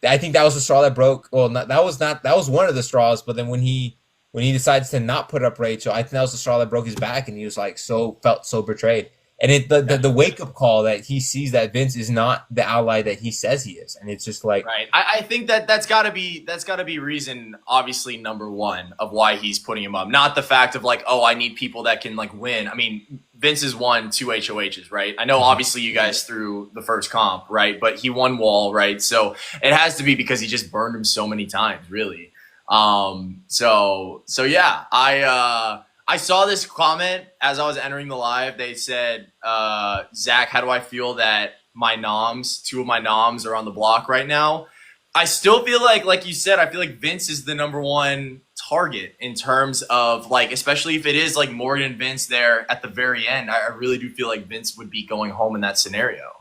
I think that was the straw that broke. Well, that was one of the straws. But then when he decides to not put up Rachel, I think that was the straw that broke his back, and he was like felt so betrayed. And the wake up call that he sees that Vince is not the ally that he says he is, and it's just like right. I think that's got to be reason, obviously number one of why he's putting him up, not the fact of like, oh, I need people that can like win. I mean, Vince has won 2 HOHs, right? I know obviously you guys threw the first comp, right? But he won Wall, right? So it has to be because he just burned him so many times, really. So yeah, I saw this comment as I was entering the live. They said, Zach, how do I feel that two of my noms are on the block right now? I still feel like you said, I feel like Vince is the number one target in terms of like, especially if it is like Morgan and Vince there at the very end. I really do feel like Vince would be going home in that scenario.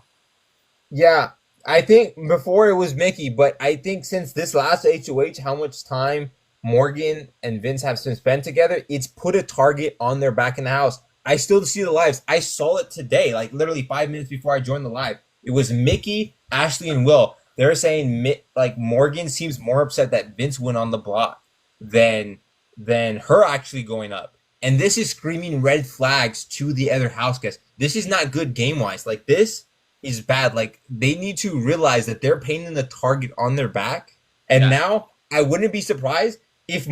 Yeah, I think before it was Mickey, but I think since this last HOH, how much time Morgan and Vince have spent together, it's put a target on their back in the house. I still see the lives. I saw it today, like literally 5 minutes before I joined the live. It was Mickey, Ashley, and Will. They're saying like Morgan seems more upset that Vince went on the block than her actually going up. And this is screaming red flags to the other house guests. This is not good game-wise. Like this is bad. Like they need to realize that they're painting the target on their back. And now I wouldn't be surprised if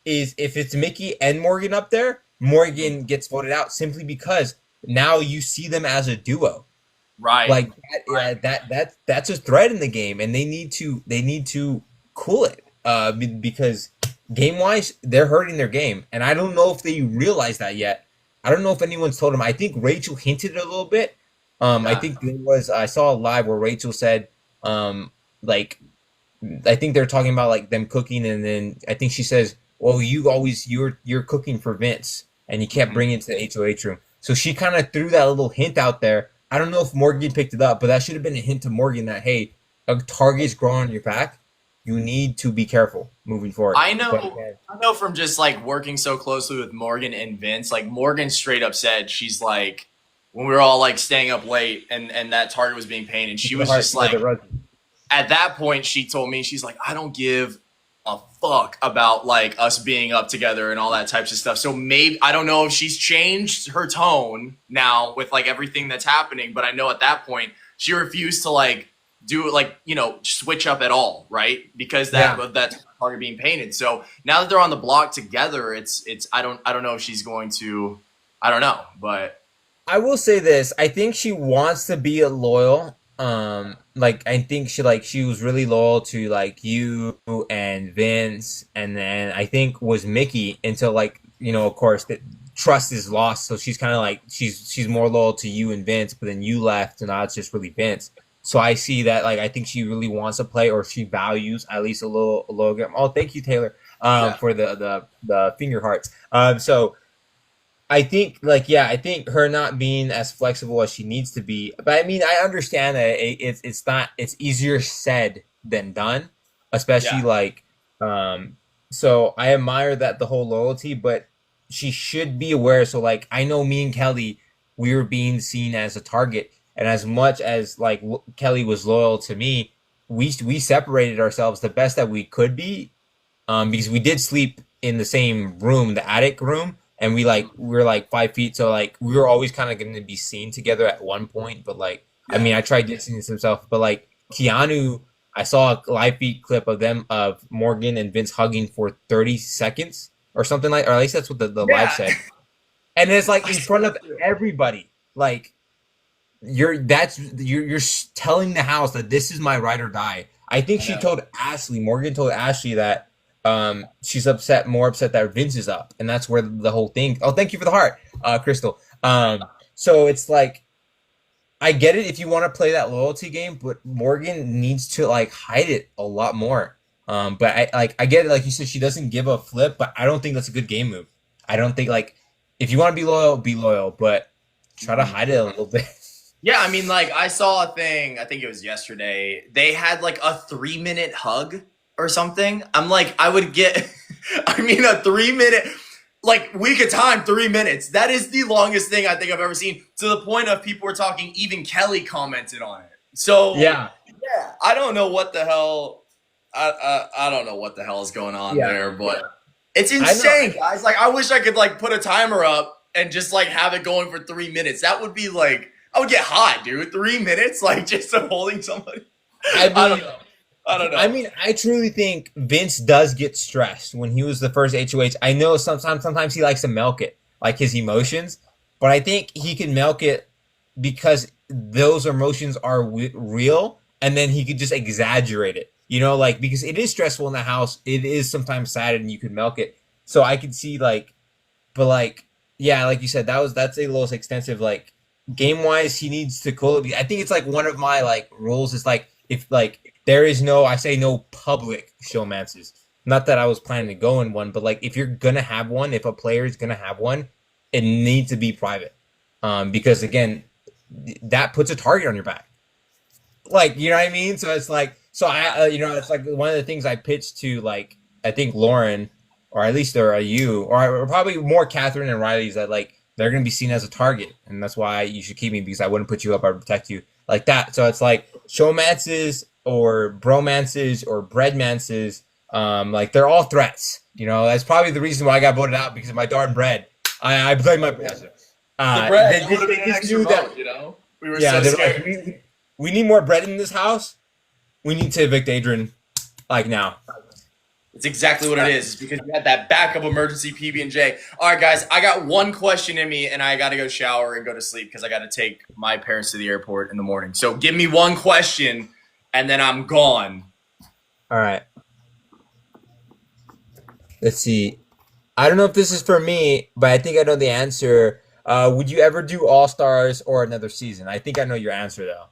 it's Mickey and Morgan up there, Morgan gets voted out simply because now you see them as a duo. Right. Like that's a threat in the game, and they need to cool it. Because game wise, they're hurting their game. And I don't know if they realize that yet. I don't know if anyone's told him. I think Rachel hinted a little bit. I think I saw a live where Rachel said, like, I think they're talking about like them cooking, and then I think she says, "Well, you're cooking for Vince, and you can't bring it to the HOH room." So she kind of threw that little hint out there. I don't know if Morgan picked it up, but that should have been a hint to Morgan that, hey, a target's growing on your back. You need to be careful moving forward. I know from just like working so closely with Morgan and Vince, like Morgan straight up said, she's like, when we were all like staying up late and that target was being painted, she was just like, at that point, she told me, she's like, I don't give a fuck about like us being up together and all that types of stuff. So maybe, I don't know if she's changed her tone now with like everything that's happening, but I know at that point she refused to like do it, like, you know, switch up at all, right? Because that's target being painted. So now that they're on the block together, it's I don't know if she's going to, I don't know, but I will say this. I think she wants to be a loyal. Like I think she was really loyal to like you and Vince, and then I think was Mickey until like, you know, of course that trust is lost. So she's kind of like she's more loyal to you and Vince, but then you left, and now it's just really Vince. So I see that, like, I think she really wants to play, or she values at least a little game. Oh, thank you, Taylor, for the finger hearts. So I think, like, yeah, I think her not being as flexible as she needs to be. But I mean, I understand that it's easier said than done, especially like, so I admire that, the whole loyalty, but she should be aware. So like, I know me and Kelly, we were being seen as a target. And as much as like Kelly was loyal to me, we separated ourselves the best that we could be, because we did sleep in the same room, the attic room, and we were like 5 feet, so like we were always kind of going to be seen together at one point. But like, I mean, I tried distancing himself, but like Keanu, I saw a live feed clip of Morgan and Vince hugging for 30 seconds or something, like, or at least that's what the live said, and it's like in front of everybody, like. You're telling the house that this is my ride or die. I think she told Ashley, Morgan told Ashley that she's more upset that Vince is up, and that's where the whole thing. Oh, thank you for the heart, Crystal. So it's like, I get it if you want to play that loyalty game, but Morgan needs to like hide it a lot more. But I get it, like you said, she doesn't give a flip, but I don't think that's a good game move. I don't think, like, if you want to be loyal, but try to hide it a little bit. yeah, I mean, like, I saw a thing, I think it was yesterday, they had like a 3-minute hug or something. I'm like, I would get, I mean, a 3-minute, like, week of time, 3 minutes. That is the longest thing I think I've ever seen, to the point of people were talking, even Kelly commented on it. So, yeah, I don't know what the hell, I don't know what the hell is going on there, but it's insane, guys. Like, I wish I could, like, put a timer up and just, like, have it going for 3 minutes. That would be, like, I would get hot, dude. 3 minutes, like, just holding somebody. I don't know. I mean, I truly think Vince does get stressed when he was the first HOH. I know sometimes he likes to milk it, like his emotions, but I think he can milk it because those emotions are real, and then he could just exaggerate it. You know, like, because it is stressful in the house. It is sometimes sad, and you could milk it. So I could see, like, but like, yeah, like you said, that's a little extensive, like, game wise, he needs to cool it. I think it's like one of my like rules is like, if like there is no public showmances. Not that I was planning to go in one, but like if you're gonna have one, if a player is gonna have one, it needs to be private. Because again, that puts a target on your back. Like, you know what I mean? So it's like, it's like one of the things I pitched to, like, I think Lauren, or at least you, or probably more Catherine and Riley's, that like, they're going to be seen as a target, and that's why you should keep me, because I wouldn't put you up. I would protect you like that. So it's like showmances or bromances or breadmances, like, they're all threats. You know, that's probably the reason why I got voted out, because of my darn bread. I blame my bread. The bread would have been an extra vote, you know? We were so scared. Like, we need more bread in this house. We need to evict Adrian, like, now. It's exactly what it is. It's because you had that backup emergency PB&J. All right, guys, I got one question in me, and I got to go shower and go to sleep because I got to take my parents to the airport in the morning. So give me one question, and then I'm gone. All right. Let's see. I don't know if this is for me, but I think I know the answer. Would you ever do All Stars or another season? I think I know your answer though.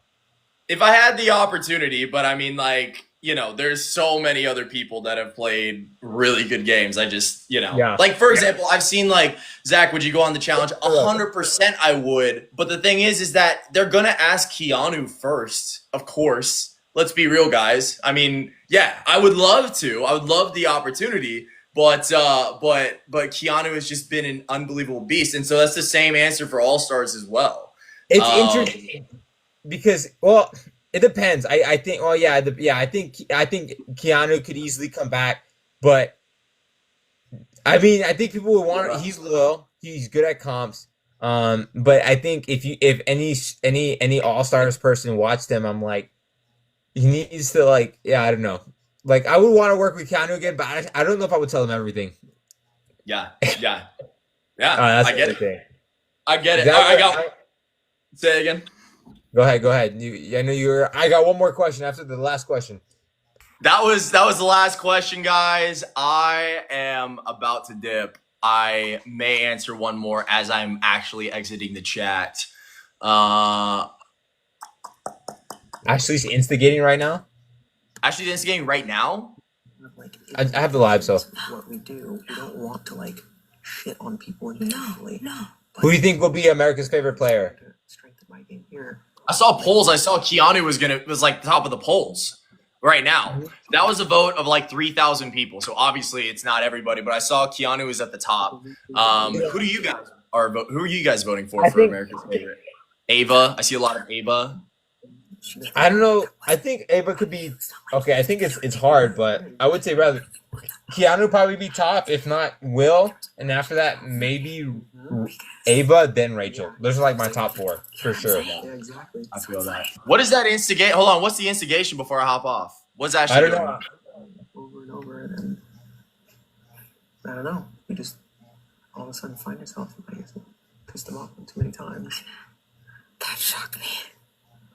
If I had the opportunity, but I mean, like, you know, there's so many other people that have played really good games. I just, you know, Yeah. like, for example, I've seen, like, Zach, would you go on the challenge? 100% I would. But the thing is that they're going to ask Keanu first, of course. Let's be real, guys. I mean, yeah, I would love to. I would love the opportunity. But Keanu has just been an unbelievable beast. And so that's the same answer for All-Stars as well. It's interesting because, well, it depends. I think. Well, yeah. I think Keanu could easily come back, but I mean, I think people would want. He's low. He's good at comps. But I think if any All Stars person watched him, I'm like, he needs to, like, yeah, I don't know. Like, I would want to work with Keanu again, but I don't know if I would tell him everything. Yeah. That's I get it. it. I get it. All right, say it again. Go ahead. I know you're. I got one more question after the last question. That was the last question, guys. I am about to dip. I may answer one more as I'm actually exiting the chat. Ashley's instigating right now. Actually, instigating right now. Like, I have the live, so. What we do, we don't want to like shit on people intentionally. No. Who do you think will be America's favorite player? Strengthen my game here. I saw polls. I saw Keanu was like top of the polls right now. That was a vote of like 3,000 people. So obviously it's not everybody, but I saw Keanu was at the top. Who do you guys who are you guys voting for America's favorite? Ava. I see a lot of Ava. I don't know. I think Ava could be okay. I think it's hard, but I would say rather Keanu probably be top, if not Will, and after that maybe Ava, then Rachel. Those are like my top four for sure. Yeah, exactly. I feel that. What is that instigate? Hold on. What's the instigation before I hop off? What's actually? I don't know. Over and over, and then I don't know. You just all of a sudden find yourself like pissed them off too many times. That shocked me.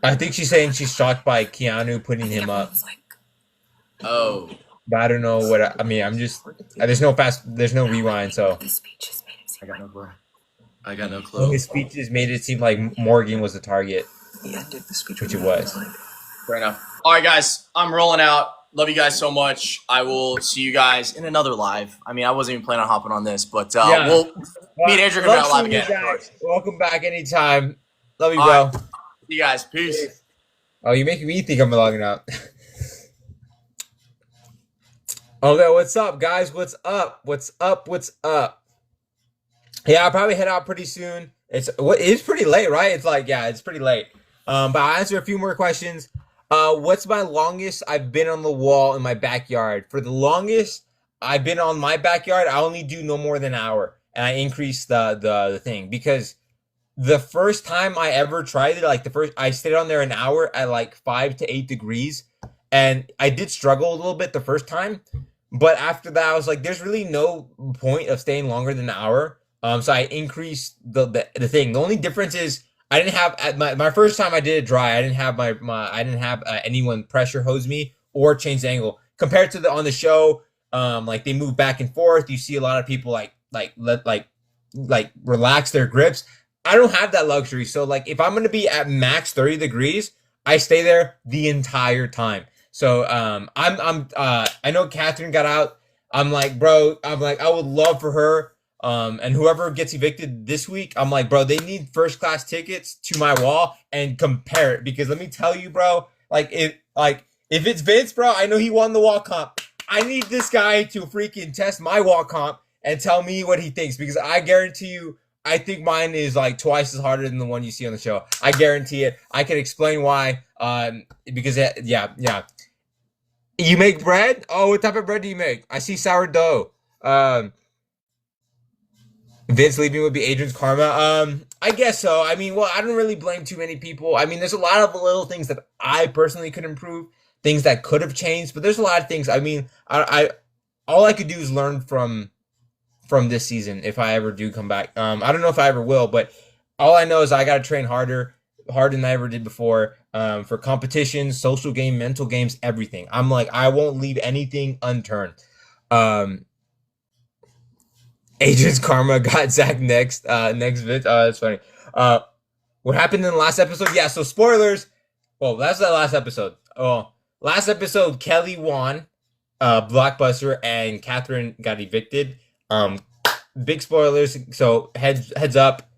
I think she's saying she's shocked by Keanu putting him up. Oh. But I don't know what I mean. I'm just there's no rewind, so The speeches made it seem I like got no clue. his speeches made it seem like Morgan was the target. He ended the speech, Which it was. Like, Fair enough. All right, guys. I'm rolling out. Love you guys so much. I will see you guys in another live. I mean, I wasn't even planning on hopping on this, but Yeah. we'll me and Adrian are Love live seeing you again. guys. Welcome back anytime. Love you, All bro. right. See you guys. Peace. Oh, you're making me think I'm logging out. Okay, what's up, guys? What's up? Yeah, I'll probably head out pretty soon. It's pretty late, right? It's like, yeah, it's pretty late. But I'll answer a few more questions. What's my longest I've been on the wall in my backyard? For the longest I've been on my backyard, I only do no more than an hour. And I increase the thing because the first time I ever tried it, I stayed on there an hour at like 5 to 8 degrees, and I did struggle a little bit the first time, but after that I was like, there's really no point of staying longer than an hour. So I increased the thing. The only difference is I didn't have at my first time I did it dry. I didn't have anyone pressure hose me or change the angle compared to on the show. Like they move back and forth. You see a lot of people like relax their grips. I don't have that luxury. So like if I'm going to be at max 30 degrees, I stay there the entire time. So I know Catherine got out. I'm like, I would love for her. And whoever gets evicted this week, I'm like, bro, they need first class tickets to my wall and compare it, because let me tell you, bro, if it's Vince, bro, I know he won the wall comp. I need this guy to freaking test my wall comp and tell me what he thinks, because I guarantee you, I think mine is like twice as harder than the one you see on the show. I guarantee it. I can explain why. Because yeah. You make bread? Oh, what type of bread do you make? I see sourdough. Vince leaving would be Adrian's karma. I guess so. I mean, well, I don't really blame too many people. I mean, there's a lot of little things that I personally could improve, things that could have changed, but there's a lot of things. I mean, I all I could do is learn from this season if I ever do come back. I don't know if I ever will, but all I know is I got to train harder than I ever did before, for competitions, social game, mental games, everything. I'm like, I won't leave anything unturned. Adrian's karma got Zach next vid. That's funny. What happened in the last episode? Yeah, so spoilers. Well, that's the last episode. Oh, last episode, Kelly won Blockbuster and Catherine got evicted. Big spoilers. So heads up.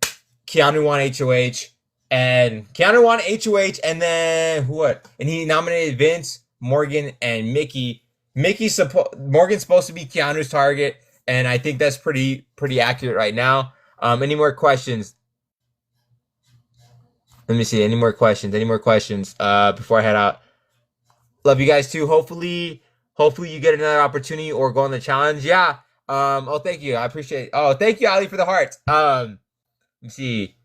Keanu won HOH. And Keanu won HOH, and then what? And he nominated Vince, Morgan, and Mickey. Morgan's supposed to be Keanu's target, and I think that's pretty accurate right now. Any more questions? Let me see. Any more questions? Before I head out? Love you guys too. Hopefully you get another opportunity or go on the challenge. Yeah. Oh, thank you. I appreciate it. Oh, thank you, Ali, for the hearts. Let me see.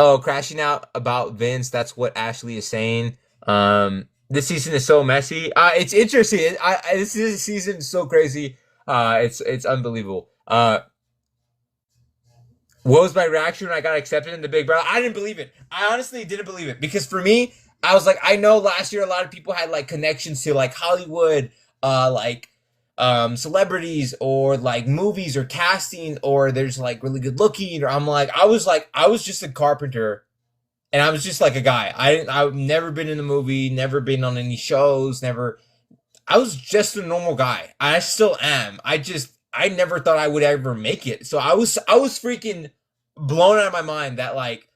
Oh, crashing out about Vince. That's what Ashley is saying. This season is so messy. It's interesting. This season is so crazy. It's unbelievable. What was my reaction when I got accepted into Big Brother? I didn't believe it. I honestly didn't believe it because for me, I was like, I know last year a lot of people had like connections to like Hollywood, celebrities or like movies or casting, or there's like really good looking, or I was just a carpenter and I was just like a guy. I've never been in a movie, never been on any shows, I was just a normal guy. I still am. I never thought I would ever make it. So I was freaking blown out of my mind that like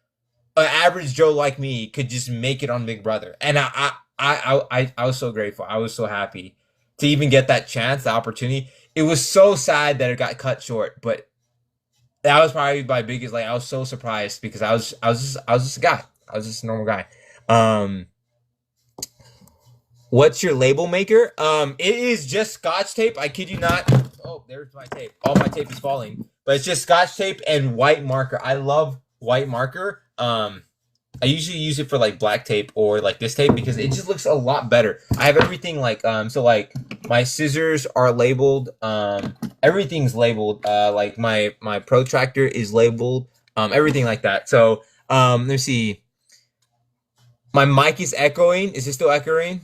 an average Joe like me could just make it on Big Brother. And I was so grateful. I was so happy to even get that chance, the opportunity. It was so sad that it got cut short, but that was probably my biggest, like, I was so surprised because I was just a guy. I was just a normal guy. What's your label maker? It is just Scotch tape. I kid you not. Oh, there's my tape. All my tape is falling, but it's just Scotch tape and white marker. I love white marker. I usually use it for like black tape or like this tape because it just looks a lot better. I have everything like so like my scissors are labeled, everything's labeled, like my protractor is labeled, everything like that. So let's see. My mic is echoing. Is it still echoing?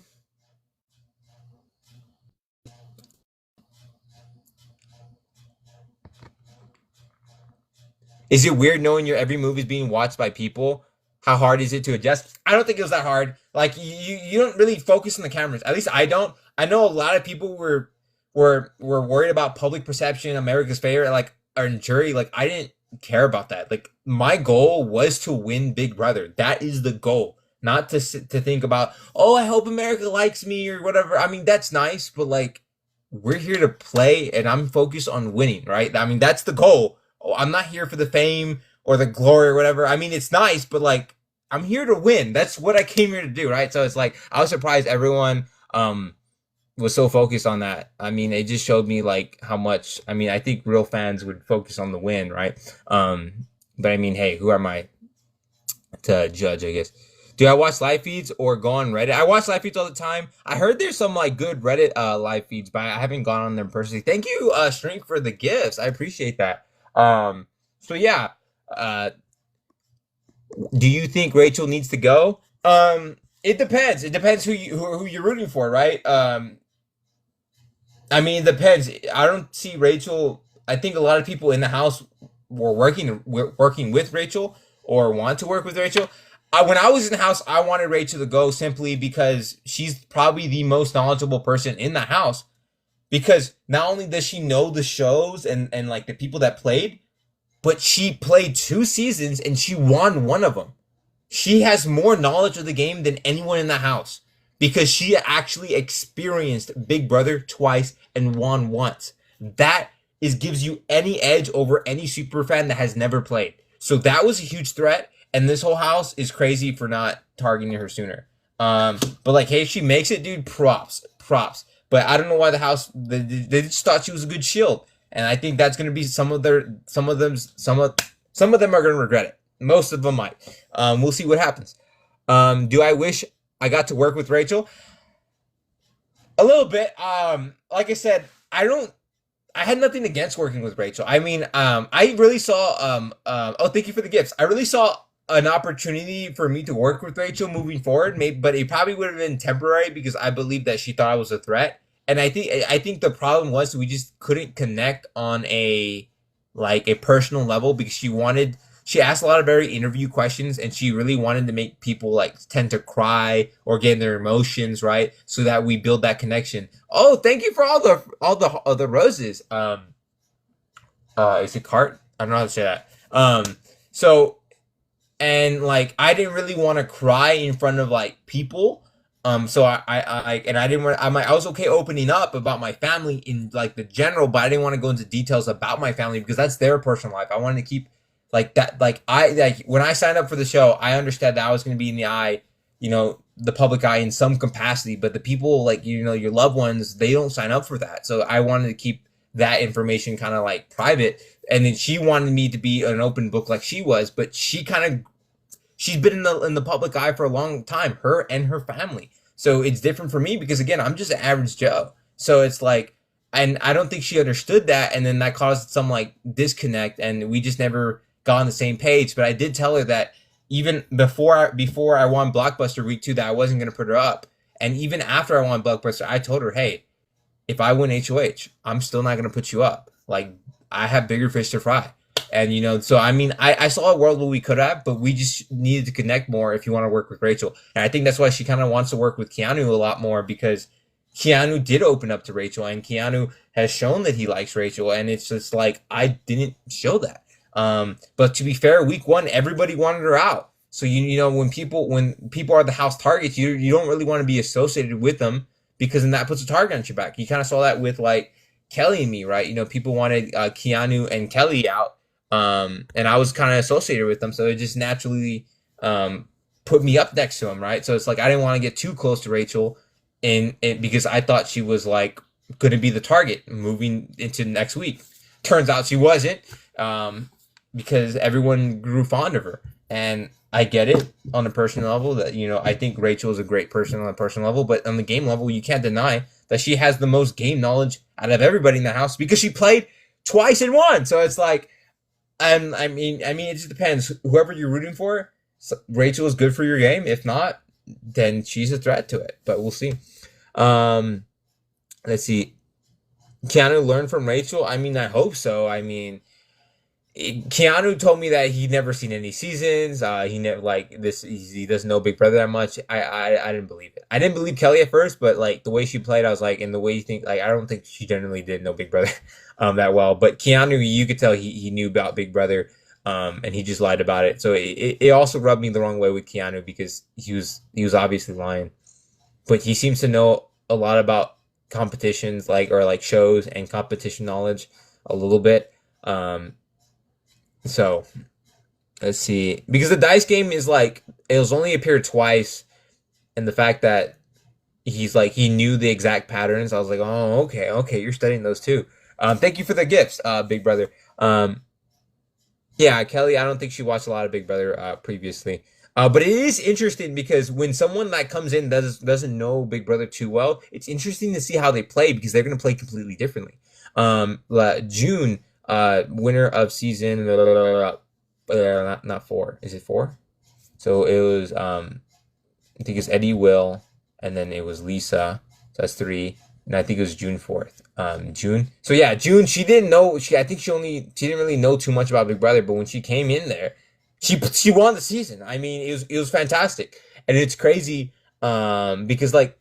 Is it weird knowing your every move is being watched by people? How hard is it to adjust? I don't think it was that hard. Like you don't really focus on the cameras. At least I don't. I know a lot of people were worried about public perception, America's favorite, like or jury. Like I didn't care about that. Like my goal was to win Big Brother. That is the goal, not to think about, oh, I hope America likes me or whatever. I mean that's nice, but like we're here to play, and I'm focused on winning. Right? I mean that's the goal. Oh, I'm not here for the fame or the glory or whatever. I mean, it's nice, but like, I'm here to win. That's what I came here to do, right? So it's like, I was surprised everyone was so focused on that. I mean, it just showed me like how much, I mean, I think real fans would focus on the win, right? But I mean, hey, who am I to judge, I guess? Do I watch live feeds or go on Reddit? I watch live feeds all the time. I heard there's some like good Reddit live feeds, but I haven't gone on them personally. Thank you, Shrink, for the gifts. I appreciate that. So yeah, do you think Rachel needs to go? It depends. It depends who you're rooting for, right? I mean, it depends. I don't see Rachel. I think a lot of people in the house were working with Rachel or want to work with Rachel. When I was in the house, I wanted Rachel to go simply because she's probably the most knowledgeable person in the house. Because not only does she know the shows and like the people that played, but she played 2 seasons and she won one of them. She has more knowledge of the game than anyone in the house because she actually experienced Big Brother twice and won once. That gives you any edge over any super fan that has never played. So that was a huge threat, and this whole house is crazy for not targeting her sooner. But like, hey, if she makes it, dude, props. But I don't know why the house they just thought she was a good shield, and I think that's gonna be some of them are gonna regret it. Most of them might. We'll see what happens. Do I wish I got to work with Rachel? A little bit. Like I said, I had nothing against working with Rachel. I mean, I really saw. Oh, thank you for the gifts. I really saw an opportunity for me to work with Rachel moving forward, but it probably would have been temporary because I believe that she thought I was a threat. and I think the problem was we just couldn't connect on a personal level because she asked a lot of very interview questions and she really wanted to make people like tend to cry or get in their emotions, right? So that we build that connection. Oh, thank you for all the roses. Is it cart? I don't know how to say that. So, and like I didn't really want to cry in front of like people. So I didn't want. I was okay opening up about my family in like the general, but I didn't want to go into details about my family because that's their personal life. I wanted to keep like that. Like when I signed up for the show, I understood that I was going to be in the eye, the public eye in some capacity. But the people like your loved ones, they don't sign up for that. So I wanted to keep that information kind of like private. And then she wanted me to be an open book like she was, but she's been in the public eye for a long time, her and her family. So it's different for me because again, I'm just an average Joe. So it's like, and I don't think she understood that. And then that caused some like disconnect and we just never got on the same page. But I did tell her that even before I won Blockbuster week 2 that I wasn't going to put her up. And even after I won Blockbuster, I told her, hey, if I win HOH, I'm still not going to put you up. Like I have bigger fish to fry. And, so, I mean, I saw a world where we could have, but we just needed to connect more if you want to work with Rachel. And I think that's why she kind of wants to work with Keanu a lot more because Keanu did open up to Rachel and Keanu has shown that he likes Rachel. And it's just like, I didn't show that. But to be fair, week 1, everybody wanted her out. So, when people are the house targets, you don't really want to be associated with them because then that puts a target on your back. You kind of saw that with like Kelly and me, right? People wanted Keanu and Kelly out. And I was kind of associated with them, so it just naturally put me up next to him, right? So it's like I didn't want to get too close to Rachel, because I thought she was like going to be the target moving into next week. Turns out she wasn't, because everyone grew fond of her, and I get it on a personal level that I think Rachel is a great person on a personal level, but on the game level, you can't deny that she has the most game knowledge out of everybody in the house because she played twice and won. So it's like. I mean, it just depends. Whoever you're rooting for, Rachel is good for your game. If not, then she's a threat to it. But we'll see. Let's see. Keanu learned from Rachel. I mean, I hope so. I mean, Keanu told me that he'd never seen any seasons. He never he doesn't know Big Brother that much. I didn't believe it. I didn't believe Kelly at first, but like the way she played, I was like, and the way you think, like I don't think she generally did know Big Brother that well. But Keanu, you could tell he knew about Big Brother, and he just lied about it. So it also rubbed me the wrong way with Keanu because he was obviously lying, but he seems to know a lot about competitions or shows and competition knowledge a little bit. So let's see, because the dice game is like it was only appeared twice, and the fact that he's like he knew the exact patterns, I was like, oh, okay, you're studying those too. Thank you for the gifts, Big Brother. Yeah, Kelly, I don't think she watched a lot of Big Brother previously, but it is interesting because when someone that comes in doesn't know Big Brother too well, it's interesting to see how they play because they're going to play completely differently. June. Winner of season not 4. Is it 4? So it was I think it's Eddie, Will, and then it was Lisa. So that's 3. And I think it was June 4th. June. So yeah, June, she didn't know I think she didn't really know too much about Big Brother, but when she came in there, she won the season. I mean, it was fantastic. And it's crazy because like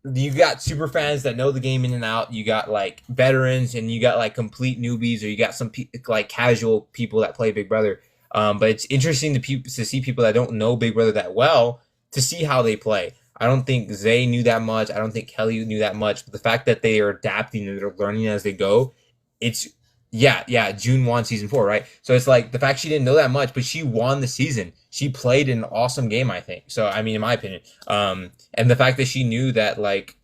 you got super fans that know the game in and out. You got like veterans, and you got like complete newbies, or you got some like casual people that play Big Brother. But it's interesting to see people that don't know Big Brother that well to see how they play. I don't think Zay knew that much. I don't think Kelly knew that much. But the fact that they are adapting and they're learning as they go, it's June won season 4, right? So it's like the fact she didn't know that much, but she won the season. She played an awesome game, I think. So I mean, in my opinion, and the fact that she knew that like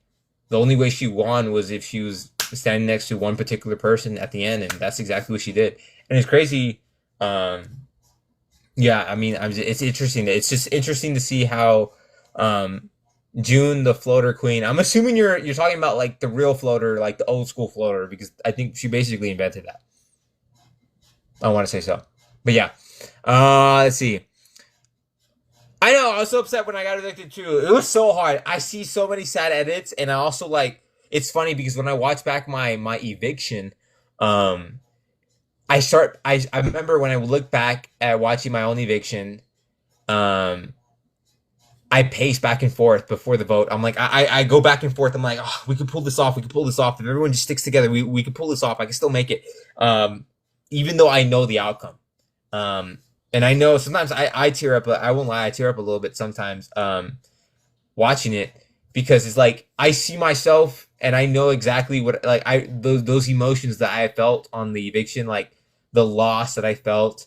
the only way she won was if she was standing next to one particular person at the end, and that's exactly what she did. And it's crazy. Yeah, I mean, it's interesting. It's just interesting to see how June, the floater queen. I'm assuming you're talking about like the real floater, like the old school floater, because I think she basically invented that. I want to say so, but yeah. Let's see. I know I was so upset when I got evicted too. It was so hard. I see so many sad edits, and I also like it's funny because when I watch back my eviction, I remember when I look back at watching my own eviction, I pace back and forth before the vote. I'm like, I go back and forth. I'm like, oh, we could pull this off. We could pull this off. If everyone just sticks together, we could pull this off. I can still make it. Even though I know the outcome. And I know sometimes I tear up. I won't lie, I tear up a little bit sometimes watching it because it's like I see myself and I know exactly what like those emotions that I felt on the eviction, like the loss that I felt.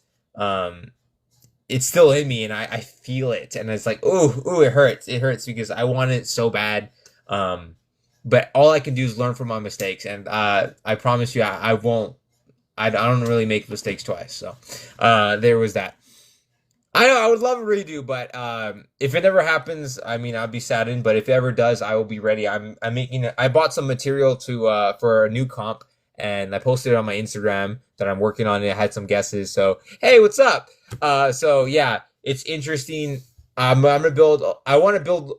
It's still in me and I feel it and it's like, ooh, it hurts because I want it so bad. But all I can do is learn from my mistakes, and I promise you I won't. I don't really make mistakes twice. So there was that. I know I would love a redo, but if it ever happens, I mean, I'll be saddened. But if it ever does, I will be ready. I bought some material for a new comp, and I posted it on my Instagram that I'm working on. It had some guesses. So hey, what's up? So yeah, it's interesting. I want to build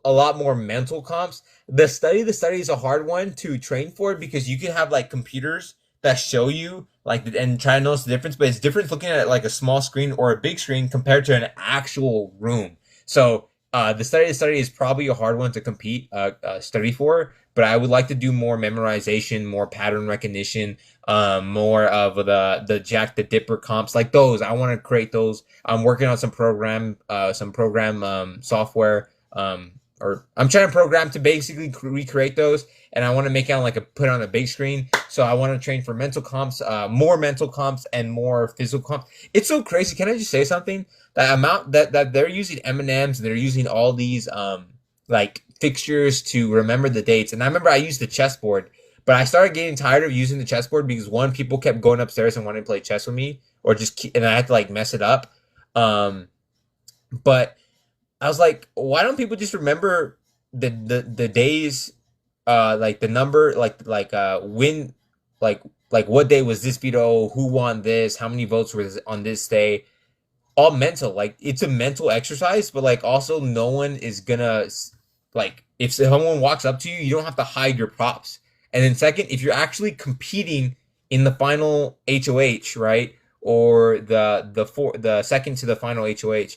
a lot more mental comps. The study is a hard one to train for because you can have like computers that show you like and try to notice the difference, but it's different looking at like a small screen or a big screen compared to an actual room. So the study is probably a hard one to study for, but I would like to do more memorization, more pattern recognition, more of the Jack the Dipper comps like those. I want to create those. I'm working on some program software, or I'm trying to program to basically recreate those, and I want to make it on put it on a big screen. So I want to train for mental comps, more mental comps and more physical comps. It's so crazy. Can I just say something? That amount that they're using M&Ms and they're using all these like fixtures to remember the dates. And I remember I used the chessboard, but I started getting tired of using the chessboard because one, people kept going upstairs and wanting to play chess with me, or and I had to like mess it up. But I was like, why don't people just remember the days, like the number, when, like what day was this veto, who won this, how many votes were on this day, all mental. Like it's a mental exercise, but like also no one is gonna like if someone walks up to you, you don't have to hide your props. And then second, if you're actually competing in the final HOH, right, or the second to the final HOH.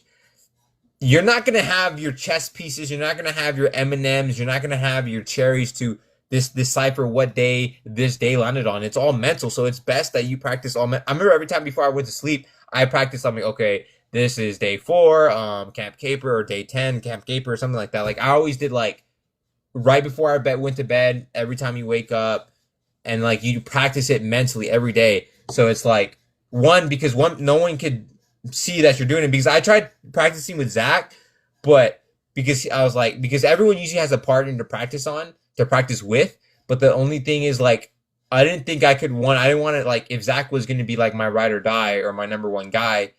You're not going to have your chess pieces. You're not going to have your M&Ms. You're not going to have your cherries to decipher what day this day landed on. It's all mental. So it's best that you practice all I remember every time before I went to sleep, I practiced something. Okay, this is day 4, Camp Caper, or day 10, Camp Caper, or something like that. Like I always did like right before I went to bed, every time you wake up, and like you practice it mentally every day. So it's like because no one could see that you're doing it, because I tried practicing with Zach, but because everyone usually has a partner to practice with, but the only thing is like I didn't think I didn't want it, like if Zach was going to be like my ride or die or my number one guy,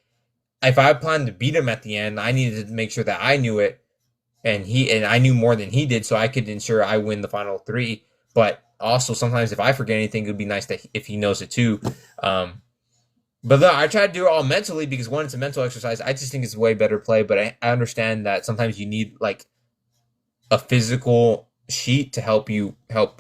if I planned to beat him at the end, I needed to make sure that I knew it, and I knew more than he did, so I could ensure I win the final 3. But also sometimes if I forget anything, it would be nice that if he knows it too. But no, I try to do it all mentally because one, it's a mental exercise. I just think it's a way better play, but I understand that sometimes you need like a physical sheet to help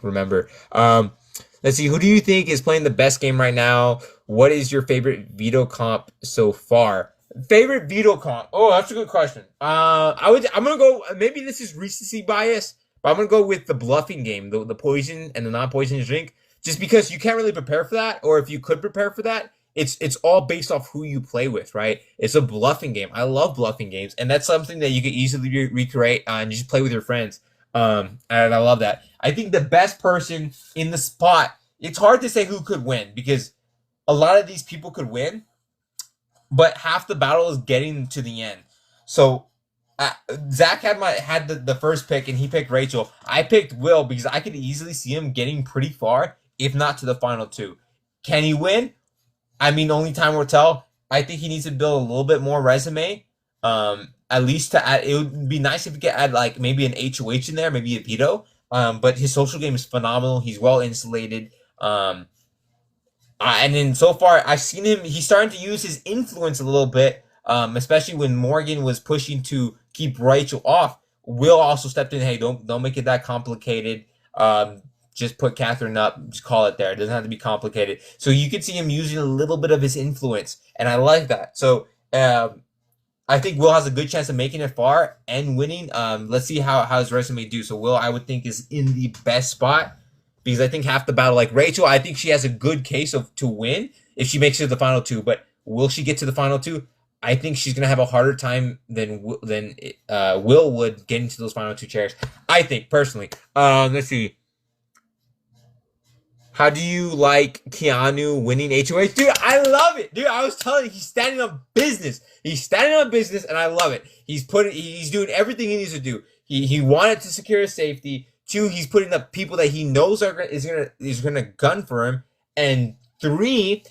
remember. Let's see, who do you think is playing the best game right now? What is your favorite veto comp so far? Favorite veto comp? Oh, that's a good question. I'm gonna go. Maybe this is recency bias, but I'm gonna go with the bluffing game, the poison and the non-poison drink, just because you can't really prepare for that, or if you could prepare for that. It's all based off who you play with, right? It's a bluffing game. I love bluffing games, and that's something that you can easily recreate and just play with your friends. And I love that. I think the best person in the spot, it's hard to say who could win because a lot of these people could win, but half the battle is getting to the end. So Zach had the first pick, and he picked Rachel. I picked Will because I could easily see him getting pretty far, if not to the final 2. Can he win? I mean, only time will tell. I think he needs to build a little bit more resume. At least to add, it would be nice if he could add like maybe an HOH in there, maybe a veto. But his social game is phenomenal. He's well insulated. And then so far I've seen him. He's starting to use his influence a little bit. Especially when Morgan was pushing to keep Rachel off. Will also stepped in. Hey, don't make it that complicated. just put Catherine up, just call it there. It doesn't have to be complicated. So you could see him using a little bit of his influence, and I like that. So I think Will has a good chance of making it far and winning. Let's see how his resume do. So Will, I would think, is in the best spot because I think half the battle, like Rachel, I think she has a good case to win if she makes it to the final two. But will she get to the final two? I think she's gonna have a harder time than Will would getting to those final two chairs. I think personally. Let's see. How do you like Keanu winning HOH? Dude, I love it. Dude, I was telling you, he's standing on business. He's standing on business, and I love it. He's doing everything he needs to do. He wanted to secure his safety. 2, he's putting up people that he knows is gonna gun for him. And 3,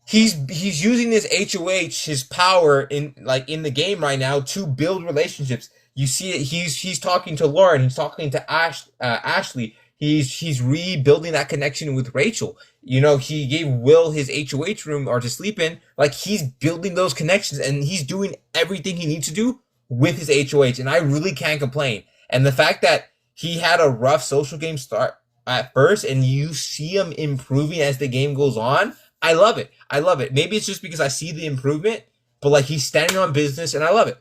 he's using his HOH, his power in the game right now to build relationships. You see it. He's talking to Lauren. He's talking to Ashley. He's rebuilding that connection with Rachel. You know, he gave Will his HOH room or to sleep in. Like, he's building those connections, and he's doing everything he needs to do with his HOH, and I really can't complain. And the fact that he had a rough social game start at first, and you see him improving as the game goes on, I love it. I love it. Maybe it's just because I see the improvement, but like, he's standing on business, and I love it.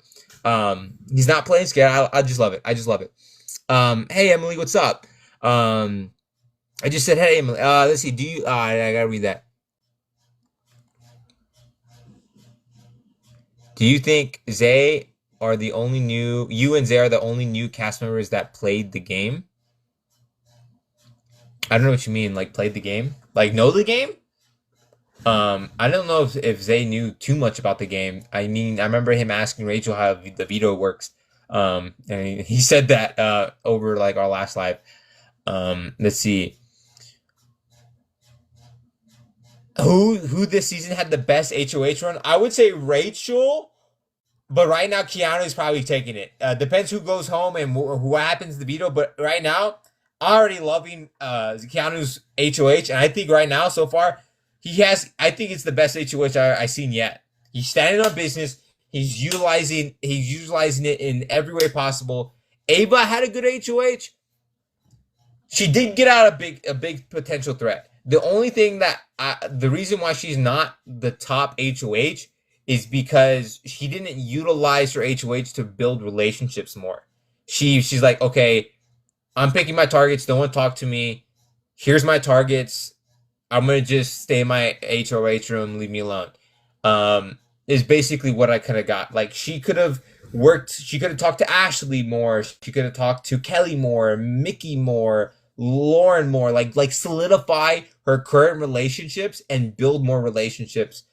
He's not playing scared. I just love it. I just love it. Hey Emily, what's up? I just said, hey, Emily. Let's see. Do you? I gotta read that. Do you think Zay are the only new? You and Zay are the only new cast members that played the game. I don't know what you mean. Like, played the game? Like, know the game? I don't know if Zay knew too much about the game. I mean, I remember him asking Rachel how the veto works. And he said that over like our last live. Let's see. Who this season had the best HOH run? I would say Rachel, but right now Keanu is probably taking it. Depends who goes home and who happens to veto. But right now, I'm already loving Keanu's HOH, and I think right now so far I think it's the best HOH I've seen yet. He's standing on business. He's utilizing it in every way possible. Ava had a good HOH. She did get out a big potential threat. The only thing the reason why she's not the top HOH is because she didn't utilize her HOH to build relationships more. She's like, okay, I'm picking my targets. Don't want to talk to me. Here's my targets. I'm gonna just stay in my HOH room. Leave me alone. Is basically what I kind of got. Like, she could have worked. She could have talked to Ashley more. She could have talked to Kelly more, Mickey more, Lauren more. Like solidify her current relationships and build more relationships.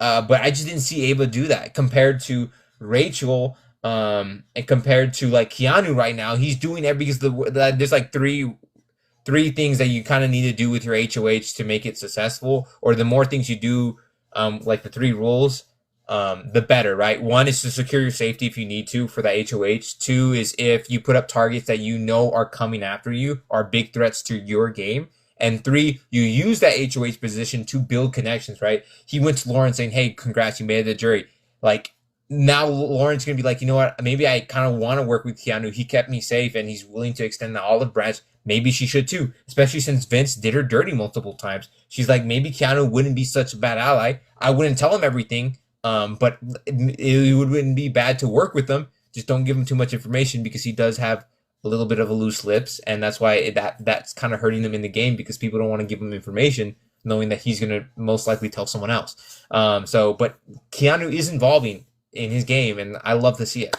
But I just didn't see Ava do that compared to Rachel. And compared to like Keanu right now, he's doing everything because there's like three things that you kind of need to do with your HOH to make it successful, or the more things you do, like the 3 rules, the better, right? 1 is to secure your safety if you need to for the HOH. 2 is if you put up targets that you know are coming after you, are big threats to your game. And 3, you use that HOH position to build connections, right? He went to Lauren saying, hey, congrats, you made it to the jury. Like, now Lauren's going to be like, you know what? Maybe I kind of want to work with Keanu. He kept me safe, and he's willing to extend the olive branch. Maybe she should too, especially since Vince did her dirty multiple times. She's like, maybe Keanu wouldn't be such a bad ally. I wouldn't tell him everything, but it wouldn't be bad to work with him. Just don't give him too much information because he does have a little bit of a loose lips, and that's why that's kind of hurting him in the game because people don't want to give him information knowing that he's going to most likely tell someone else. But Keanu is involving in his game, and I love to see it.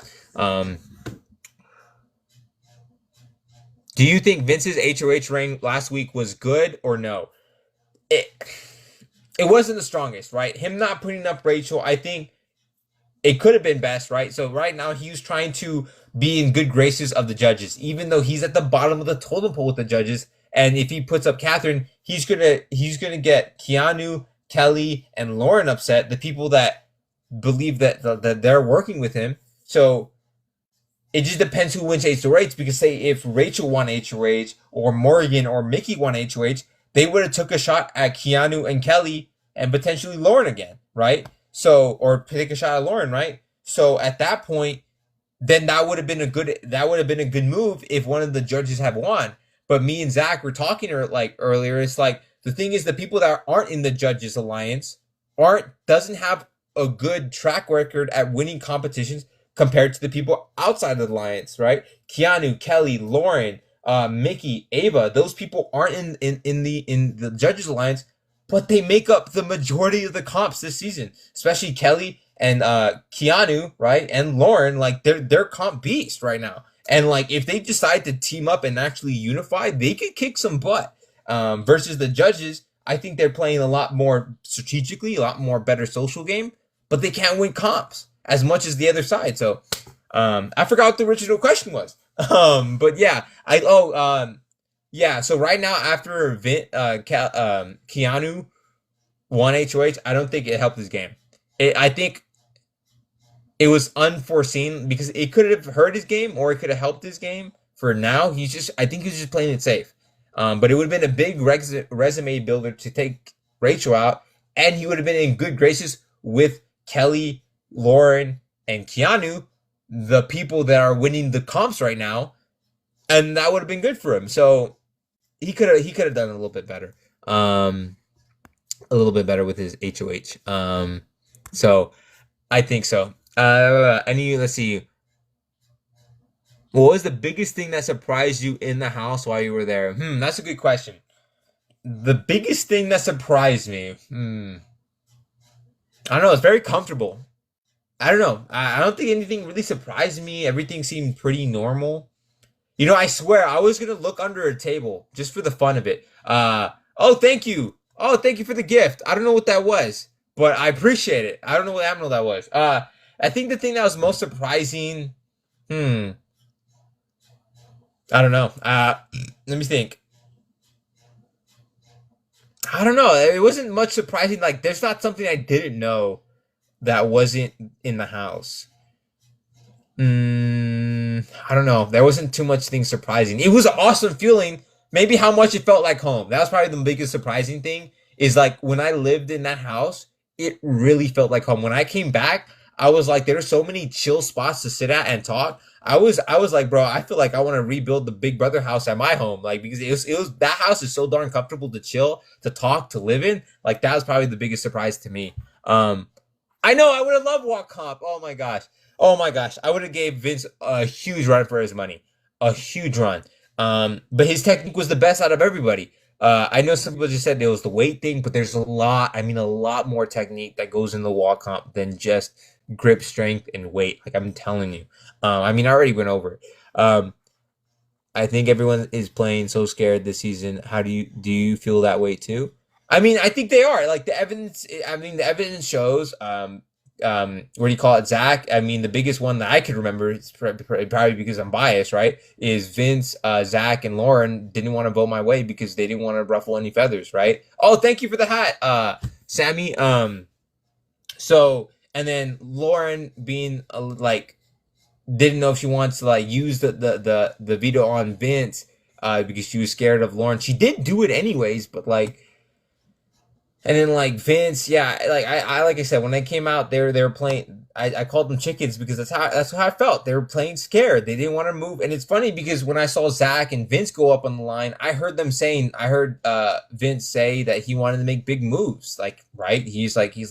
Do you think Vince's HOH reign last week was good or no? It wasn't the strongest, right? Him not putting up Rachel, I think it could have been best, right? So right now he was trying to be in good graces of the judges, even though he's at the bottom of the totem pole with the judges. And if he puts up Catherine, he's gonna get Keanu, Kelly, and Lauren upset, the people that believe that they're working with him. So it just depends who wins HOH, because say if Rachel won HOH or Morgan or Mickey won HOH, they would have took a shot at Keanu and Kelly and potentially Lauren again, right? So, or take a shot at Lauren, right? So at that point, then that would have been a good move if one of the judges had won. But me and Zach were talking earlier. It's like the thing is the people that aren't in the Judges Alliance doesn't have a good track record at winning competitions compared to the people outside of the alliance, right? Keanu, Kelly, Lauren, Mickey, Ava, those people aren't in the Judges Alliance, but they make up the majority of the comps this season, especially Kelly and Keanu, right? And Lauren, like they're comp beast right now. And like if they decide to team up and actually unify, they could kick some butt. Versus the Judges, I think they're playing a lot more strategically, a lot more better social game, but they can't win comps as much as the other side. So I forgot what the original question was. But yeah, so right now after Keanu won HOH, I don't think it helped his game. I think it was unforeseen because it could have hurt his game or it could have helped his game. For now, I think he's just playing it safe. But it would have been a big resume builder to take Rachel out, and he would have been in good graces with Kelly, Lauren, and Keanu, the people that are winning the comps right now, and that would have been good for him. So he could have done a little bit better, with his HOH. So I think so. Let's see. What was the biggest thing that surprised you in the house while you were there? That's a good question. The biggest thing that surprised me. I don't know. It's very comfortable. I don't know. I don't think anything really surprised me. Everything seemed pretty normal. You know, I swear I was gonna look under a table just for the fun of it. Oh, thank you. Oh, thank you for the gift. I don't know what that was, but I appreciate it. I don't know what animal that was. I think the thing that was most surprising. I don't know. Let me think. I don't know. It wasn't much surprising. Like, there's not something I didn't know that wasn't in the house. I don't know. There wasn't too much thing surprising. It was an awesome feeling. Maybe how much it felt like home. That was probably the biggest surprising thing. Is like when I lived in that house, it really felt like home. When I came back, I was like, there's so many chill spots to sit at and talk. I was like, bro, I feel like I want to rebuild the Big Brother house at my home, like because it was that house is so darn comfortable to chill, to talk, to live in. Like that was probably the biggest surprise to me. I know I would have loved walk comp. Oh my gosh, I would have gave Vince a huge run for his money, a huge run. But his technique was the best out of everybody. I know some people just said it was the weight thing, but there's a lot more technique that goes in the walk comp than just grip strength and weight. Like I'm telling you. I already went over it. I think everyone is playing so scared this season. Do you feel that way too? I think they are. Like the evidence shows. What do you call it, Zach? The biggest one that I could remember, it's probably because I'm biased, right? Is Vince, Zach, and Lauren didn't want to vote my way because they didn't want to ruffle any feathers, right? Oh, thank you for the hat, Sammy. And then Lauren being didn't know if she wants to use the veto on Vince because she was scared of Lauren. She did do it anyways, but and then Vince, yeah, like I said, when they came out, they were playing. I called them chickens because that's how I felt. They were playing scared. They didn't want to move, and it's funny because when I saw Zach and Vince go up on the line, I heard Vince say that he wanted to make big moves. Right? He's like. He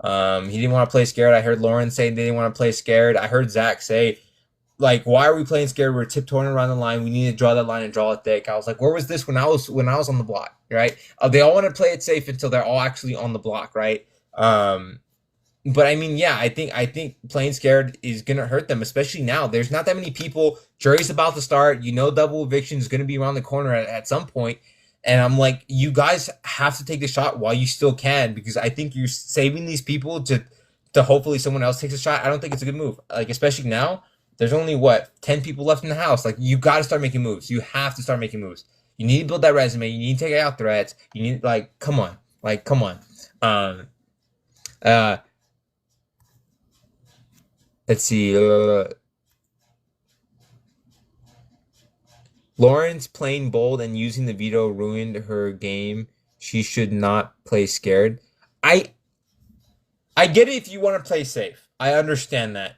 didn't want to play scared. I heard Lauren say they didn't want to play scared. I heard Zach say, why are we playing scared? We're tiptoeing around the line. We need to draw that line and draw it thick. I was like, where was this when I was on the block, right? They all want to play it safe until they're all actually on the block, right? But I think playing scared is gonna hurt them, especially now. There's not that many people. Jury's about to start. Double eviction is gonna be around the corner at some point. And I'm like, you guys have to take the shot while you still can, because I think you're saving these people to hopefully someone else takes a shot. I don't think it's a good move. Especially now, there's only 10 people left in the house. You got to start making moves. You have to start making moves. You need to build that resume. You need to take out threats. You need come on. Come on. Let's see. Lauren's playing bold and using the veto ruined her game. She should not play scared. I get it if you want to play safe. I understand that.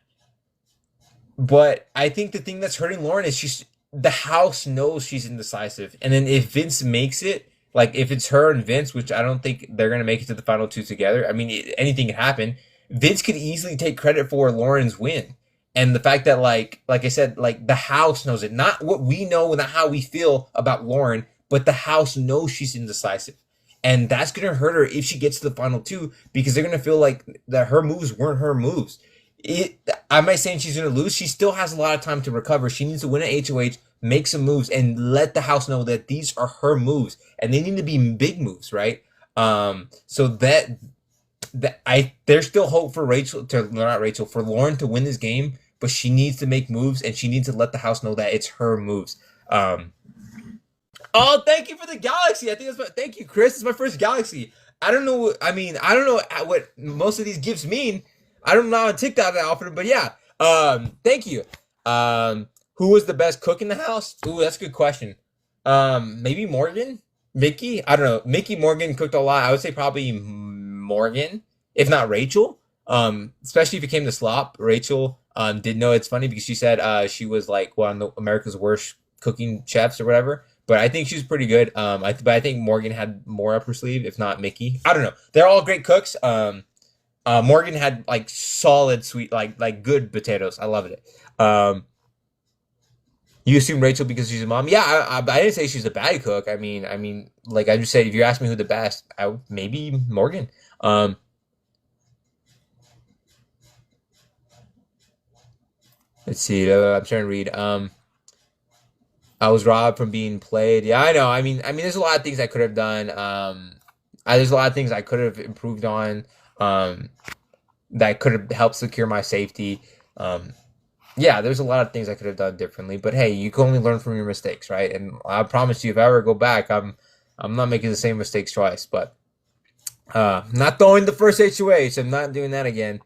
But I think the thing that's hurting Lauren is the house knows she's indecisive. And then if Vince makes it, like if it's her and Vince, which I don't think they're going to make it to the final two together. I mean, anything can happen. Vince could easily take credit for Lauren's win. And the fact that like I said, like the house knows it, not what we know, not how we feel about Lauren, but the house knows she's indecisive. And that's going to hurt her if she gets to the final two, because they're going to feel like that her moves weren't her moves. I'm not saying she's going to lose. She still has a lot of time to recover. She needs to win at HOH, make some moves, and let the house know that these are her moves, and they need to be big moves, right? So there's still hope for for Lauren to win this game, but she needs to make moves, and she needs to let the house know that it's her moves. Oh, thank you for the galaxy. I think thank you, Chris. It's my first galaxy. I don't know. I mean, I don't know what most of these gifts mean. I don't know on TikTok that often, but yeah. Thank you. Who was the best cook in the house? Ooh, that's a good question. Maybe Morgan? Mickey? I don't know. Mickey, Morgan cooked a lot. I would say probably Morgan, if not Rachel. Especially if it came to slop. Rachel did know. It's funny because she said she was like one of America's worst cooking chefs or whatever. But I think she's pretty good. But I think Morgan had more up her sleeve, if not Mickey. I don't know. They're all great cooks. Morgan had like solid sweet, like good potatoes. I loved it. You assume Rachel because she's a mom? Yeah, I didn't say she's a bad cook. I mean, like I just said, if you ask me who the best, maybe Morgan. Let's see. I'm trying to read. I was robbed from being played. Yeah, I know. I mean, there's a lot of things I could have done. There's a lot of things I could have improved on. That could have helped secure my safety. Yeah, there's a lot of things I could have done differently. But hey, you can only learn from your mistakes, right? And I promise you, if I ever go back, I'm not making the same mistakes twice. But not throwing the first HOH. I'm not doing that again.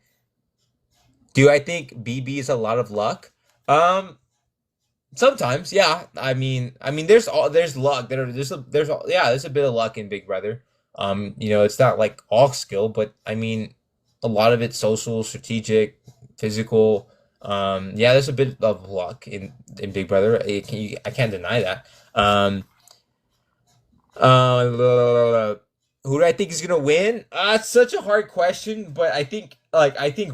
Do I think BB is a lot of luck? Sometimes, yeah. I mean, there's luck. There's a bit of luck in Big Brother. It's not like all skill, but I mean, a lot of it's social, strategic, physical. There's a bit of luck in Big Brother. I can't deny that. Who do I think is gonna win? It's such a hard question, but I think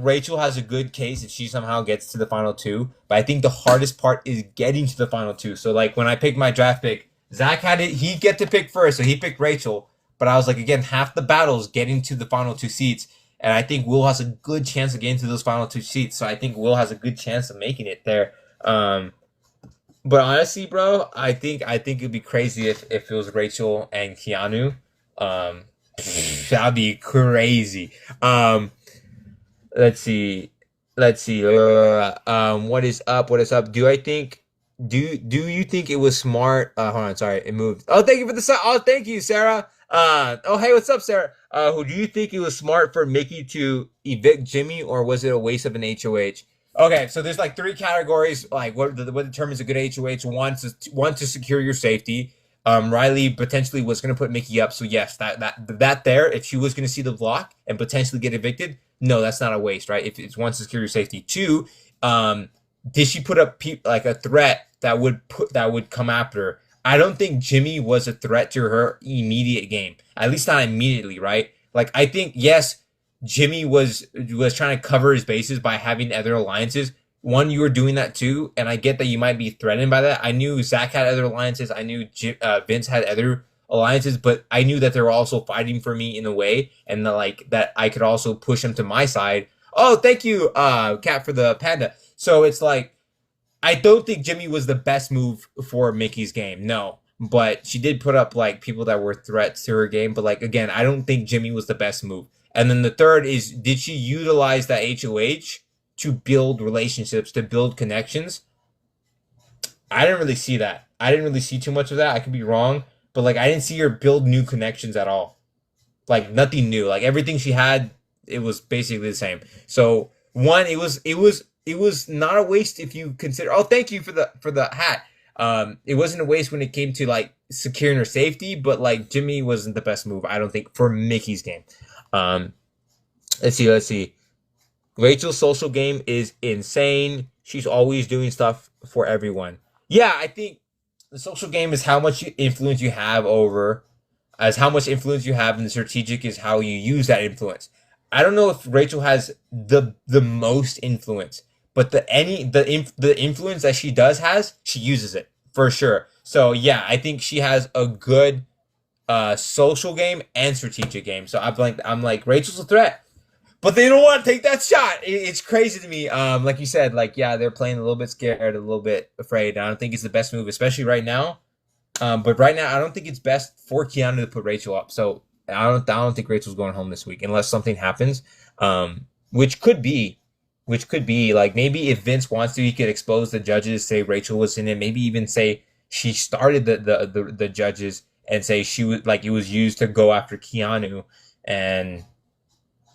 Rachel has a good case if she somehow gets to the final two. But I think the hardest part is getting to the final two. So like when I picked my draft pick, Zach he'd get to pick first, so he picked Rachel. But I was like, again, half the battle is getting to the final two seats. And I think Will has a good chance of getting to those final two seats. So I think Will has a good chance of making it there. But honestly, bro, I think it'd be crazy if it was Rachel and Keanu. That'd be crazy. Let's see. What is up? Do you think it was smart? Hold on, sorry, it moved. Oh, thank you for the oh, thank you, Sarah. Hey, what's up, Sarah? Who do you think it was smart for Mickey to evict Jimmy, or was it a waste of an HOH? Okay, so there's like three categories. Like what determines a good HOH? One to secure your safety. Riley potentially was going to put Mickey up, so yes, that there. If she was going to see the block and potentially get evicted, no, that's not a waste, right? If it's one to secure your safety. Two, did she put up like a threat that would come after her? I don't think Jimmy was a threat to her immediate game. At least not immediately, right? Like I think yes, Jimmy was trying to cover his bases by having other alliances. One, you were doing that too, and I get that you might be threatened by that. I knew Zach had other alliances. I knew Vince had other alliances, but I knew that they were also fighting for me in a way, and that I could also push them to my side. Oh, thank you, Kat, for the panda. So it's like, I don't think Jimmy was the best move for Mickey's game, no. But she did put up like people that were threats to her game. But like again, I don't think Jimmy was the best move. And then the third is, did she utilize that HOH to build relationships, to build connections? I didn't really see that. I didn't really see too much of that. I could be wrong, but like I didn't see her build new connections at all. Like nothing new. Like everything she had, it was basically the same. So one, it was not a waste if you consider. Oh, thank you for the hat. It wasn't a waste when it came to like securing her safety, but like Jimmy wasn't the best move, I don't think, for Mickey's game. Let's see. Rachel's social game is insane. She's always doing stuff for everyone. Yeah, I think the social game is how much influence you have over, as how much influence you have, and the strategic is how you use that influence. I don't know if Rachel has the most influence, but the influence that she does has, she uses it for sure. So yeah, I think she has a good social game and strategic game. So I'm like Rachel's a threat. But they don't want to take that shot. It's crazy to me. Like you said, like yeah, they're playing a little bit scared, a little bit afraid. I don't think it's the best move, especially right now. But right now, I don't think it's best for Keanu to put Rachel up. So I don't think Rachel's going home this week unless something happens. Which could be, like maybe if Vince wants to, he could expose the judges, say Rachel was in it, maybe even say she started the judges and say she was like it was used to go after Keanu and.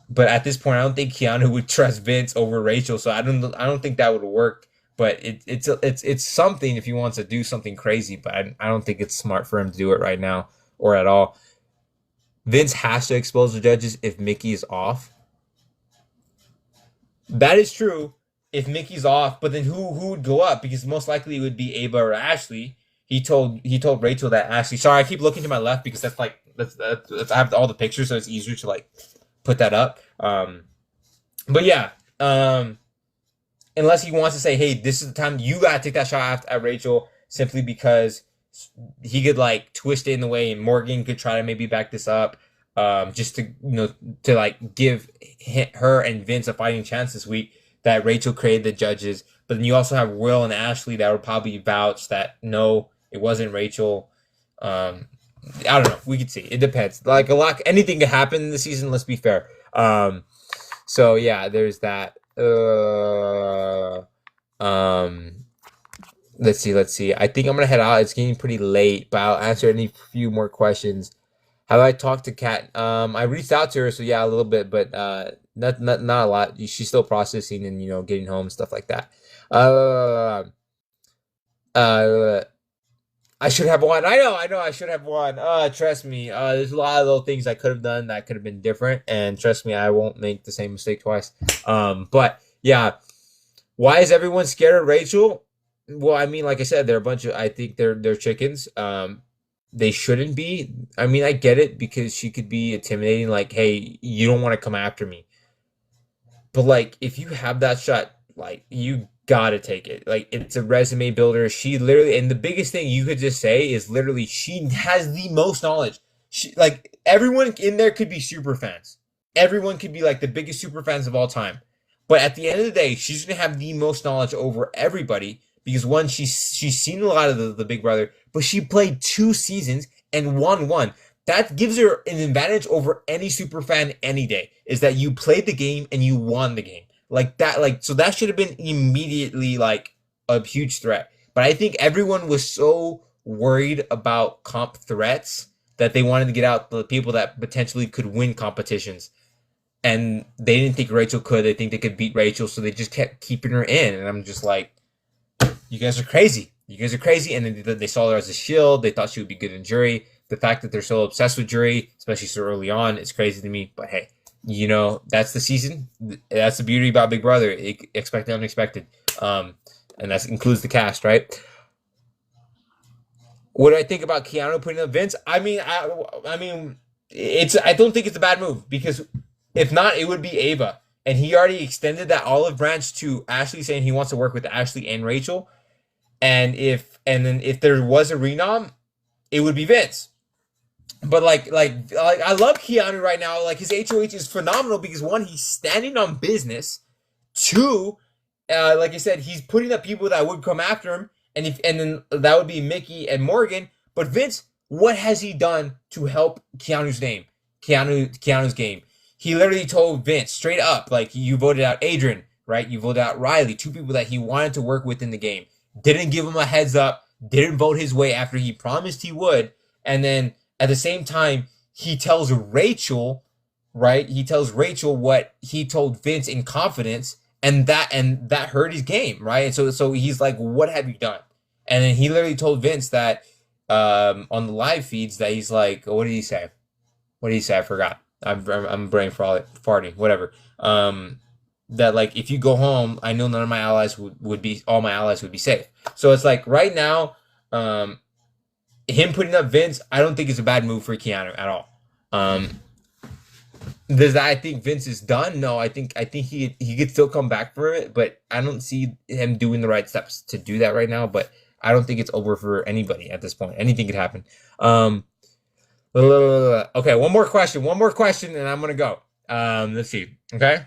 But at this point, I don't think Keanu would trust Vince over Rachel, so I don't think that would work. But it's something if he wants to do something crazy, but I don't think it's smart for him to do it right now or at all. Vince has to expose the judges if Mickey is off. That is true if Mickey's off, but then who would go up? Because most likely it would be Ava or Ashley. He told Rachel that Ashley. Sorry, I keep looking to my left because that's I have all the pictures, so it's easier to like put that up. But yeah, unless he wants to say, hey, this is the time you gotta take that shot at Rachel, simply because he could like twist it in the way and Morgan could try to maybe back this up, just to to like give her and Vince a fighting chance this week that Rachel created the judges. But then you also have Will and Ashley that would probably vouch that no, it wasn't Rachel. I don't know. We could see. It depends. Like anything could happen in the season. Let's be fair. So yeah, there's that. Let's see. I think I'm gonna head out. It's getting pretty late, but I'll answer any few more questions. Have I talked to Kat? I reached out to her, so yeah, a little bit, but not a lot. She's still processing and getting home, stuff like that. I should have won. I know. I should have won. Trust me. There's a lot of little things I could have done that could have been different, and trust me, I won't make the same mistake twice. But yeah, why is everyone scared of Rachel? Well, I mean, like I said, they're a bunch of. I think they're chickens. They shouldn't be. I mean, I get it because she could be intimidating. Like, hey, you don't want to come after me. But like, if you have that shot, like you gotta take it. Like, it's a resume builder. She literally, and the biggest thing you could just say is literally she has the most knowledge. She, like, everyone in there could be super fans. Everyone could be like the biggest super fans of all time. But at the end of the day, she's gonna have the most knowledge over everybody because one, she's seen a lot of the Big Brother, but she played 2 seasons and won one. That gives her an advantage over any super fan any day. Is that you played the game and you won the game. Like that, so that should have been immediately like a huge threat. But I think everyone was so worried about comp threats that they wanted to get out the people that potentially could win competitions. And they didn't think Rachel could. They think they could beat Rachel, so they just kept keeping her in. And I'm just like, you guys are crazy. You guys are crazy. And then they saw her as a shield. They thought she would be good in jury. The fact that they're so obsessed with jury, especially so early on, is crazy to me. But hey, that's the season. That's the beauty about Big Brother. Expect the unexpected. And that includes the cast, right? What do I think about Keanu putting up Vince? I mean, I don't think it's a bad move because if not, it would be Ava. And he already extended that olive branch to Ashley, saying he wants to work with Ashley and Rachel. And if there was a renom, it would be Vince. But like I love Keanu right now. Like, his HOH is phenomenal because one, he's standing on business. 2, like I said, he's putting up people that would come after him, and then that would be Mickey and Morgan. But Vince, what has he done to help Keanu's game? Keanu's game. He literally told Vince straight up, like, you voted out Adrian, right? You voted out Riley, 2 people that he wanted to work with in the game. Didn't give him a heads up. Didn't vote his way after he promised he would, and then. At the same time, he tells Rachel, right? He tells Rachel what he told Vince in confidence, and that hurt his game, right? And so he's like, "What have you done?" And then he literally told Vince that on the live feeds that he's like, "What did he say? What did he say? I forgot. I'm brain farting. Whatever." that like if you go home, I know none of my allies would be all my allies would be safe. So it's like right now, him putting up Vince, I don't think it's a bad move for Keanu at all. Does that I think Vince is done? No, I think he could still come back for it, but I don't see him doing the right steps to do that right now. But I don't think it's over for anybody at this point. Anything could happen. Okay, one more question, and I'm gonna go. Let's see. Okay,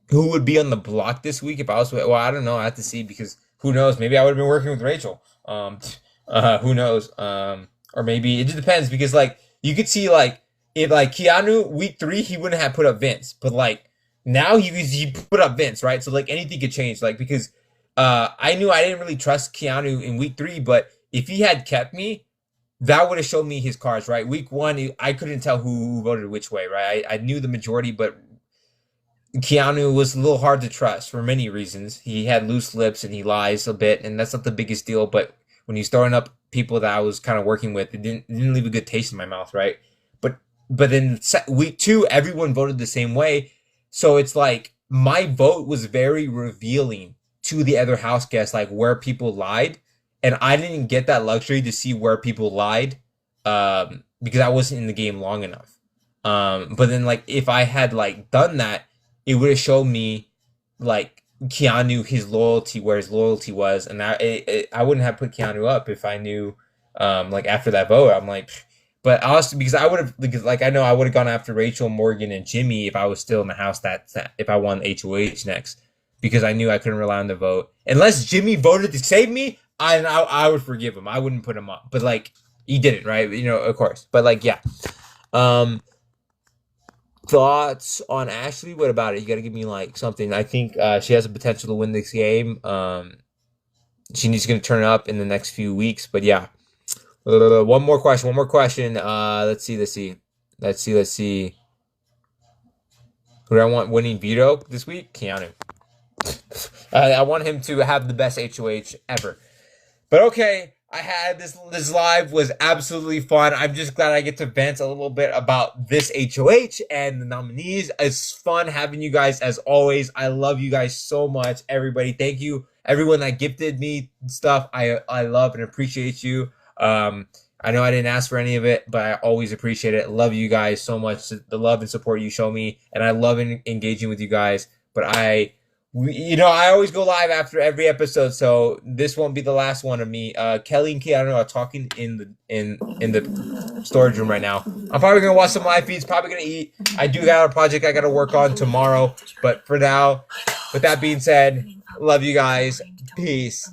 who would be on the block this week if I was? Well, I don't know. I have to see because who knows? Maybe I would have been working with Rachel. Who knows? Or maybe it just depends because like you could see like if like Keanu week 3 he wouldn't have put up Vince, but like now he put up Vince, right? So like anything could change, like because I knew I didn't really trust Keanu in week 3, but if he had kept me, that would have shown me his cards, right? Week 1, I couldn't tell who voted which way, right? I knew the majority, but Keanu was a little hard to trust for many reasons. He had loose lips and he lies a bit, and that's not the biggest deal. But when he's throwing up people that I was kind of working with, it didn't leave a good taste in my mouth, right? But then week 2, everyone voted the same way, so it's like my vote was very revealing to the other house guests, like where people lied, and I didn't get that luxury to see where people lied because I wasn't in the game long enough. But then like if I had like done that, it would have shown me like Keanu his loyalty, where his loyalty was, and I wouldn't have put Keanu up if I knew like after that vote. I'm like, but also because I would have, because like I know I would have gone after Rachel, Morgan, and Jimmy if I was still in the house that if I won HOH next, because I knew I couldn't rely on the vote unless Jimmy voted to save me. I would forgive him. I wouldn't put him up, but like he didn't, right? You know, of course. But like yeah. Thoughts on Ashley? What about it? You got to give me like something. I think she has the potential to win this game. She's going to turn up in the next few weeks. But yeah, one more question. Let's see. Who do I want winning Veto this week? Keanu. I want him to have the best HOH ever. But okay. I had this live was absolutely fun. I'm just glad I get to vent a little bit about this HOH and the nominees. It's fun having you guys as always. I love you guys so much, everybody. Thank you, everyone that gifted me stuff. I love and appreciate you. I know I didn't ask for any of it, but I always appreciate it. Love you guys so much. The love and support you show me, and I love engaging with you guys. But I always go live after every episode, so this won't be the last one of me. Kelly and Keanu are talking in the storage room right now. I'm probably gonna watch some live feeds. Probably gonna eat. I do got a project I gotta work on tomorrow, but for now, with that being said, love you guys. Peace.